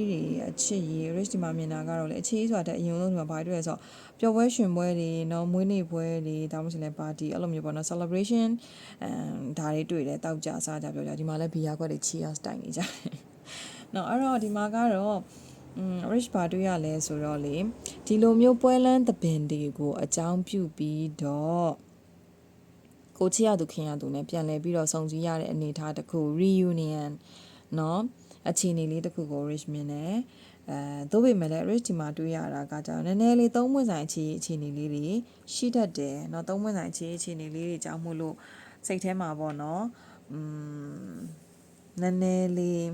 အချစ်ရေး rich ဒီမှာမြင်တာကတော့လေအချစ်ရေးဆိုတာတဲ့အရင်ဆုံးဒီမှာဘာတွေ့ရဆိုတော့ပျော်ပွဲရွှင်ပွဲတွေเนาะမွေးနေ့ပွဲတွေဒါမှမဟုတ်လည်း party အဲ့လိုမျိုးပေါ့เนาะ celebration ဒါတွေတွေ့တယ်တောက်ကြစားကြပြောကြဒီမှာလည်းဘီယာခွက်တွေ cheers တိုင်နေကြတယ်เนาะအဲ့တော့ဒီမှာကတော့rich ဘာတွေ့ရလဲဆိုတော့လေဒီလိုမျိုးပွဲလန်းသဘင်တွေကိုအကြောင်းပြုပြီးတော့ကိုချစ်ရသူခင်ရသူနဲ့ပြန်လည်ပြီးတော့ဆုံစည်းရတဲ့အနေအထားတစ်ခု reunion เนาะအခြေအနေလေးတစ်ခုကို rich မြင်တယ်သို့ပေမဲ့လည်း rich ဒီမှာတွေ့ရတာကကြောင့်နည်းနည်းလေးသုံးပွင့်ဆိုင်အခြေအနေလေးတွေရှိတတ်တယ်เนาะသုံးပွင့်ဆိုင်အခြေအနေလေးတွေကြောင့်မို့လို့စိတ်ထဲမှာပေါ့เนาะနည်းနည်းလေး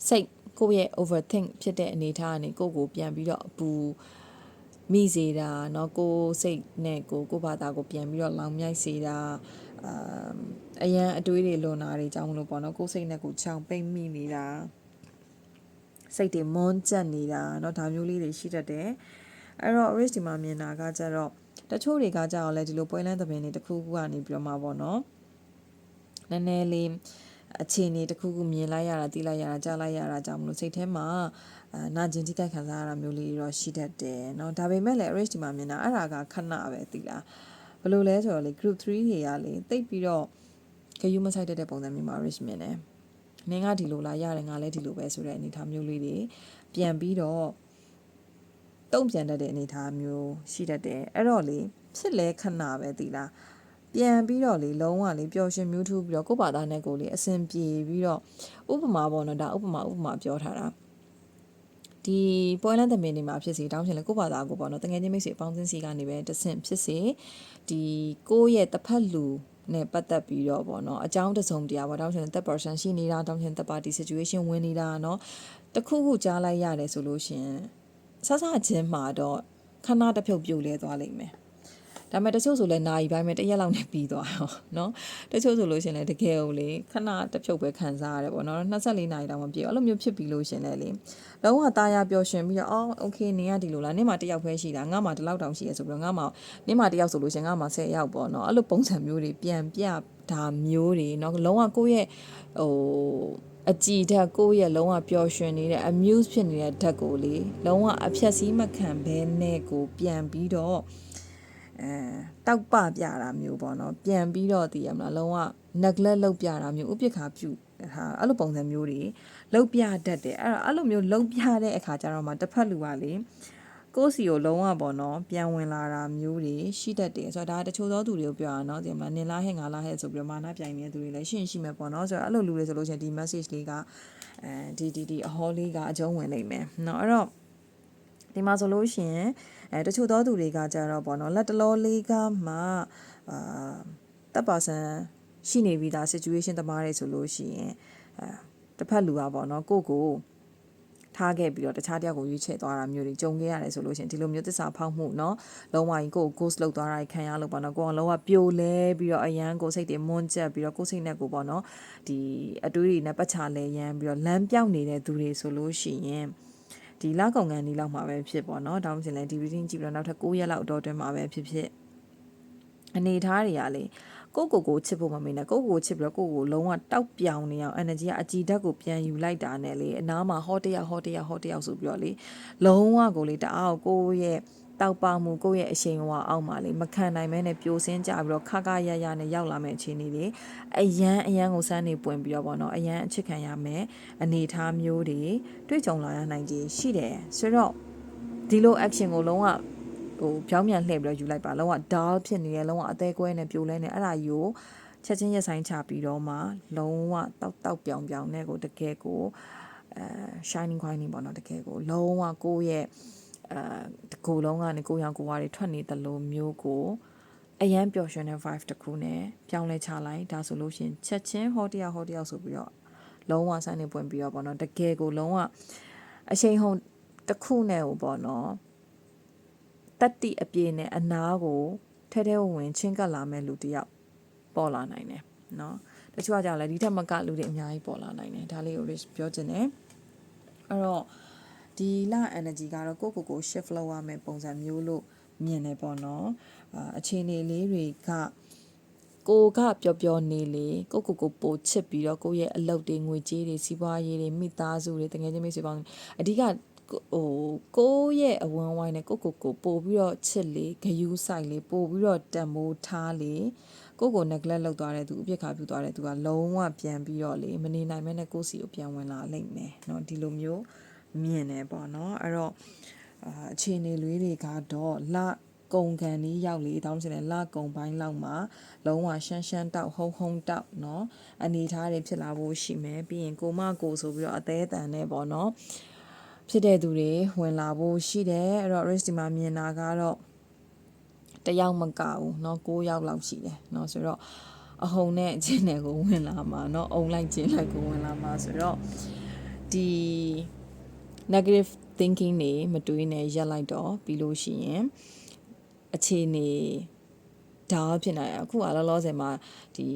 စိတ်ကိုယ့်ရဲ့ overthink ဖြစ်တဲ့အနေအထားကနေကိုယ့်ကိုပြန်ပြီးတော့အပူမိစေတာเนาะကိုယ်စိတ်နဲ့ကိုဘာသာကိုပြန်ပြီးတော့လောင်မြိုက်စေတာအရန်အတွေးတွေလွန်တာတွေကြောင့်မလို့ပေါ့เนาะကိုယ်စိတ်နဲ့ကိုချောင်ပိတ်မိနေတာစိတ်တွေမွန်းကျက်နေတာเนาะဒါမျိုးလေးတွေရှိတတ်တယ်အဲ့တော့ rich ဒီမှာမြင်တာကကြတော့တချို့တွေကကြတော့လဲဒီလိုပွဲလန်းသဘင်တွေတစ်ခုခုကနေပြီးတော့မှာပေါ့เนาะနည်းနည်းလေးအခြေအနေတစ်ခုခုမြင်လိုက်ရတာသိလိုက်ရတာကြားလိုက်ရတာကြောင့်မလို့စိတ်ထဲမှာနာကျင်ထိခိုက်ခံစားရတာမျိုးလေးတော့ရှိတတ်တယ်เนาะဒါပေမဲ့လည်း rich ဒီမှာမြင်တာအဲ့ဒါကခဏပဲသိလားဘယ်လိုလဲဆိုတော့လေ group 3တွေကလေတိတ်ပြီးတော့ဂယုမဆိုင်တဲ့ပုံစံမျိုးမှာ rich မြင်တယ်နင်းကဒီလိုလားရတယ်ငါလည်းဒီလိုပဲဆိုတဲ့အနေအထားမျိုးလေးတွေပြန်ပြီးတော့တုံ့ပြန်တတ်တဲ့အနေအထားမျိုးရှိတတ်တယ်အဲ့တော့လေဖြစ်လဲခဏပဲသိလားပြန်ပြီးတော့လေလုံးဝလေပျော်ရွှင်မြူးထူးပြီးတော့ကိုယ့်ဘာသာနဲ့ကိုယ်လေအဆင်ပြေပြီးတော့ဥပမာပေါ့နော်ဒါဥပမာပြောထားတာဒီပွဲလန်းသမင်တွေမှာဖြစ်စေတောင်းချင်လေကိုယ့်ဘာသာကိုပေါ့နော်တကယ်ချင်းမိတ်ဆွေအပေါင်းအသင်းစီကနေပဲတဆင့်ဖြစ်စေဒီကိုယ့်ရဲ့တစ်ဖက်လူနဲ့ပတ်သက်ပြီးတော့ပေါ့နော်အကြောင်းတစုံတရားပေါ့တောင်းချင်တဲ့ person ရှိနေတာတောင်းချင်တဲ့ party situation ဝင်နေတာเนาะတခုခုကြားလိုက်ရတယ်ဆိုလို့ရှင်ဆဆချင်းမှာတော့ခဏတစ်ဖြုတ်ပြုတ်လဲသွားလိမ့်မယ်ဒါပေမဲ့တချို့ဆိုလဲနာရီပိုင်းပဲတစ်ရက်လောက်နဲ့ပြီးသွားတော့เนาะတချို့ဆိုလို့ရှင်လဲတကယ်ကိုလေခဏတစ်ဖြုတ်ပဲခံစားရတယ်ပေါ့เนาะ24နာရီတောင်မပြည့်အဲ့လိုမျိုးဖြစ်ပြီးလို့ရှင်လဲလေလုံးဝတာယာပျော်ရွှင်ပြီးတော့အော်โอเคနင်ကဒီလိုလားနင်မှာတစ်ယောက်ပဲရှိတာငါမှဒီလောက်တောင်ရှိရဆိုပြီးတော့ငါမှနင်မှာတစ်ယောက်ဆိုလို့ရှင်ငါမှ10ယောက်ပေါ့เนาะအဲ့လိုပုံစံမျိုးတွေပြန်ပြဒါမျိုးတွေเนาะလုံးဝကိုယ့်ရဲ့ဟိုအကြည်ဓာတ်ကိုယ့်ရဲ့လုံးဝပျော်ရွှင်နေတဲ့ amuse ဖြစ်နေတဲ့ဓာတ်ကိုလေလုံးဝအဖြက်စီးမခံဘဲနဲ့ကိုပြန်ပြီးတော့တောက်ပပြတာမျိုးပေါ့နော်ပြန်ပြီးတော့တည်ရမလားလုံးဝ neglect လုပ်ပြတာမျိုးဥပိ္ပခာပြုဟာအဲ့လိုပုံစံမျိုးတွေလုပ်ပြတတ်တယ်အဲ့လိုမျိုးလုပ်ပြတဲ့အခါကျတော့မှတစ်ဖက်လူကလေကိုယ့်စီကိုလုံးဝပေါ့နော်ပြန်ဝင်လာတာမျိုးတွေရှိတတ်တယ်ဆိုတော့ဒါတချို့သောသူတွေကိုပြောရအောင်နော်ဒီမှာနင်လားဟဲ့ငါလားဟဲ့ဆိုပြီးတော့မာနပြိုင်နေတဲ့သူတွေလည်းရှိမယ်ပေါ့နော်ဆိုတော့အဲ့လိုလူတွေဆိုလို့ရှိရင်ဒီ message လေးကဒီအဟောလေးကအကျုံးဝင်နိုင်မယ်เนาะအဲ့တော့ဒီမှာဆိုလို့ရှိရင်တချို့သောသူတွေကကြတော့ပေါ့နော်လက်တလောလေးကမှတပ်ပါဆန် ရှိနေပြီးသား situation သမားတွေဆိုလို့ရှိရင်တစ်ဖက်လူကပေါ့နော်ကိုထားခဲ့ပြီးတော့တခြားတယောက်ကိုရွေးချယ်သွားတာမျိုးတွေကြုံခဲ့ရတယ်ဆိုလို့ရှိရင်ဒီလိုမျိုးသစ္စာဖောက်မှုเนาะလုံးဝကြီးကို ghost လောက်သွားတာခံရလို့ပေါ့နော်ကိုကလုံးဝပြိုလဲပြီးတော့အရန်ကိုစိတ်တွေမွန်းကျက်ပြီးတော့ကိုစိတ်နဲ့ကိုပေါ့နော်ဒီအတွေးတွေနဲ့ပတ်ချလဲရန်ပြီးတော့လမ်းပြောင်းနေတဲ့သူတွေဆိုလို့ရှိရင်ဒီလကောင်ကန်ဒီလောက်မှာပဲဖြစ်ပေါ့နော်ဒါမှမဟုတ်ရင်လည်းဒီ reading ကြည့်ပြီးတော့နောက်ထပ်9ရက်လောက်တော့အတွင်းမှာပဲဖြစ်အနေထားတွေကလေကိုချစ်ဖို့မမေ့နဲ့ကိုချစ်ပြီးတော့ကိုလုံးဝတောက်ပြောင်နေအောင် energy ကအကြည်ဓာတ်ကိုပြန်ယူလိုက်တာနဲ့လေအနားမှာဟောတယောက်ဆိုပြီးတော့လေလုံးဝကိုလေတအားကိုရဲ့တောက်ပမှုကိုရဲ့အရှိန်အဝါအောက်မှာလေမခံနိုင်မဲနဲ့ပြိုစင်းကြပြီးတော့ခရနဲ့ရောက်လာမယ့်အခြေအနေတွေအရန်ကိုစမ်းနေပွင့်ပြီးတော့ပေါ့နော်အရန်အချစ်ခံရမယ်အနေထားမျိုးတွေတွေ့ကြုံလာရနိုင်ကြီးရှိတယ်ဆိုတော့ဒီလို action ကိုလုံးဝပြောင်းပြန်လှည့်ပြီးတော့ယူလိုက်ပါလုံးဝ dull ဖြစ်နေရလုံးဝအသေးကွဲနဲ့ပြိုလဲနေအဲ့ဒါယူချက်ချင်းရက်ဆိုင်ချပြီးတော့မှလုံးဝတောက်ပြောင်နဲ့ကိုတကယ်ကိုshining quining ပေါ့နော်တကယ်ကိုလုံးဝကိုရဲ့ကိုလုံးကနေကိုရောင်ကိုဝါတွေထွက်နေသလိုမျိုးကိုအရန်ပျော်ရွှင်တဲ့ vibe တစ်ခုနဲ့ပြောင်းလဲချလိုက်ဒါဆိုလို့ရှင်ချက်ချင်းဟောတယောက်ဆိုပြီးတော့လုံးဝဆိုင်နေပွင့်ပြီးတော့ပေါ့နော်တကယ်ကိုလုံးဝအရှိန်ဟုန်တစ်ခုနဲ့ကိုပေါ့နော်တက်တိအပြည့်နဲ့အနာကိုထဲဝင်ချင်းကပ်လာမဲ့လူတယောက်ပေါ်လာနိုင်တယ်เนาะတချို့ကကြောင့်လည်းဒီထက်မကလူတွေအများကြီးပေါ်လာနိုင်တယ်ဒါလေးကို ပြောချင်တယ်အဲ့တော့ဒီလ energy ကတော့ကို shift လုပ်ရမယ့်ပုံစံမျိုးလို့မြင်တယ်ပေါ့နော်အခြေအနေလေးတွေကကိုကပျော်နေလေကိုပိုချစ်ပြီးတော့ကိုရဲ့အလုပ်တွေငွေကြေးတွေစီးပွားရေးတွေမိသားစုတွေတကယ်ချင်းမိတ်ဆွေပေါင်းအဓိကကိုရဲ့အဝန်းဝိုင်းနဲ့ကိုပို့ပြီးတော့ချစ်လေဂယူးဆိုင်လေပို့ပြီးတော့တန်မိုးထားလေကို neglect လုပ်သွားတဲ့သူအပြစ်ခါပြုသွားတဲ့သူကလုံးဝပြန်ပြီးတော့လေမနေနိုင်မဲနဲ့ကိုစီကိုပြန်ဝင်လာလိမ့်မယ်เนาะဒီလိုမျိုးမြင်တယ်ပေါ့เนาะအဲ့တော့အခြေအနေလေးတွေကတော့လကုန်ကန်นี้ရောက်လေတောင်းချင်တယ်လကုန်ပိုင်းလောက်မှာလုံးဝရှမ်းတောက်ဟုံတောက်เนาะအနေထားတွေဖြစ်လာဖို့ရှိမယ်ပြီးရင်ကိုဆိုပြီးတော့အသေးအတန်နဲ့ပေါ့เนาะဖြစ်တဲ့သူတွေဝင်လာဖို့ရှိတယ်အဲ့တော့ risk ဒီမှာမြင်တာကတော့တယောက်မကဘူးเนาะ9ယောက်လောက်ရှိတယ်เนาะဆိုတော့အဟုန်နဲ့အချင်းနဲ့ကိုဝင်လာမှာเนาะအုံလိုက်ချင်းလိုက်ကိုဝင်လာမှာဆိုတော့ဒီ negative thinking တွေမတွေးနဲ့ရက်လိုက်တော့ပြီးလို့ရှိရင်အခြေအနေဒါဖြစ်နေအခုလောလောဆယ်မှာဒီ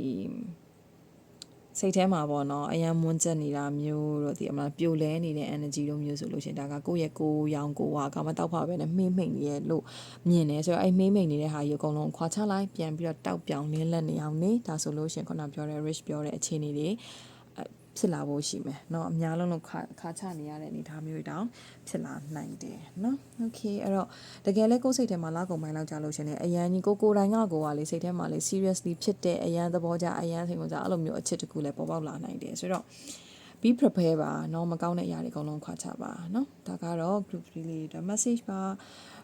စိတ်ထဲမှာပေါ့နော်အယံမွန်းချက်နေတာမျိုးတော့ဒီအမလားပြိုလဲနေတဲ့ energy တို့မျိုးဆိုလို့ရှင်ဒါကကိုယ့်ရဲ့ကိုရောင်ကိုဝါကမတောက်ဖပဲနဲ့မှိမ့်နေရလို့မြင်နေဆိုတော့အဲ့မှိမ့်နေတဲ့ဟာကြီးအကုန်လုံးခွာချလိုက်ပြန်ပြီးတော့တောက်ပြောင်လင်းလက်နေအောင်နေဒါဆိုလို့ရှင်ခုနပြောတဲ့ rich ပြောတဲ့အခြေအနေတွေဖြစ်လာဖို့ရှိမယ်เนาะအများလုံးခါချနေရတဲ့အနေအထားမျိုးတွေတောင်ဖြစ်လာနိုင်တယ်เนาะ okay အဲ့တော့တကယ်လဲကိုယ်စိတ်ထဲမှာလာကုန်ပိုင်းလောက်ကြာလို့ရှင်နေအရန်ကြီးကိုတိုင်းကိုလေစိတ်ထဲမှာလေ seriously ဖြစ်တဲ့အရန်သဘောကြအရန်စိတ်ဝင်စားအဲ့လိုမျိုးအချစ်တကူလဲပေါ်ပေါက်လာနိုင်တယ်ဆိုတော့ be prepare ပါเนาะမကောင်းတဲ့အရာတွေအကုန်လုံးခွာချပါเนาะဒါကတော့ group 3လေးတွေ message ပါ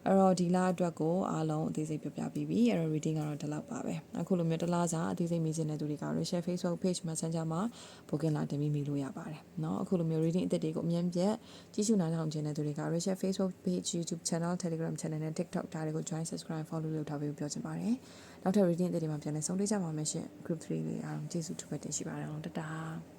အဲ့တော့ဒီလအတွက်ကိုအားလုံးအသေးစိတ်ပြပြပြီးပြီအဲ့တော့ reading ကတော့ဒီလောက်ပါပဲအခုလိုမျိုးတစ်လားစာအသေးစိတ်မိချင်တဲ့သူတွေက share Facebook page Messenger မှာ booking လာတင်ပြီးလို့ရပါတယ်เนาะအခုလိုမျိုး reading အသစ်တွေကိုအမြင်ပြတ်ကြည့်ရှုနားထောင်ခြင်းတဲ့သူတွေက share Facebook page YouTube channel Telegram channel နဲ့ TikTok ဒါတွေကို join subscribe follow လုပ်ထားပြီးပြောချင်ပါတယ်နောက်ထပ် reading အသစ်တွေမှာပြန်လည်ဆုံတွေ့ကြပါမယ်ရှင် group 3လေးအားလုံးကျေးဇူးထူးပဲတင်ရှိပါတယ်အောင်တတား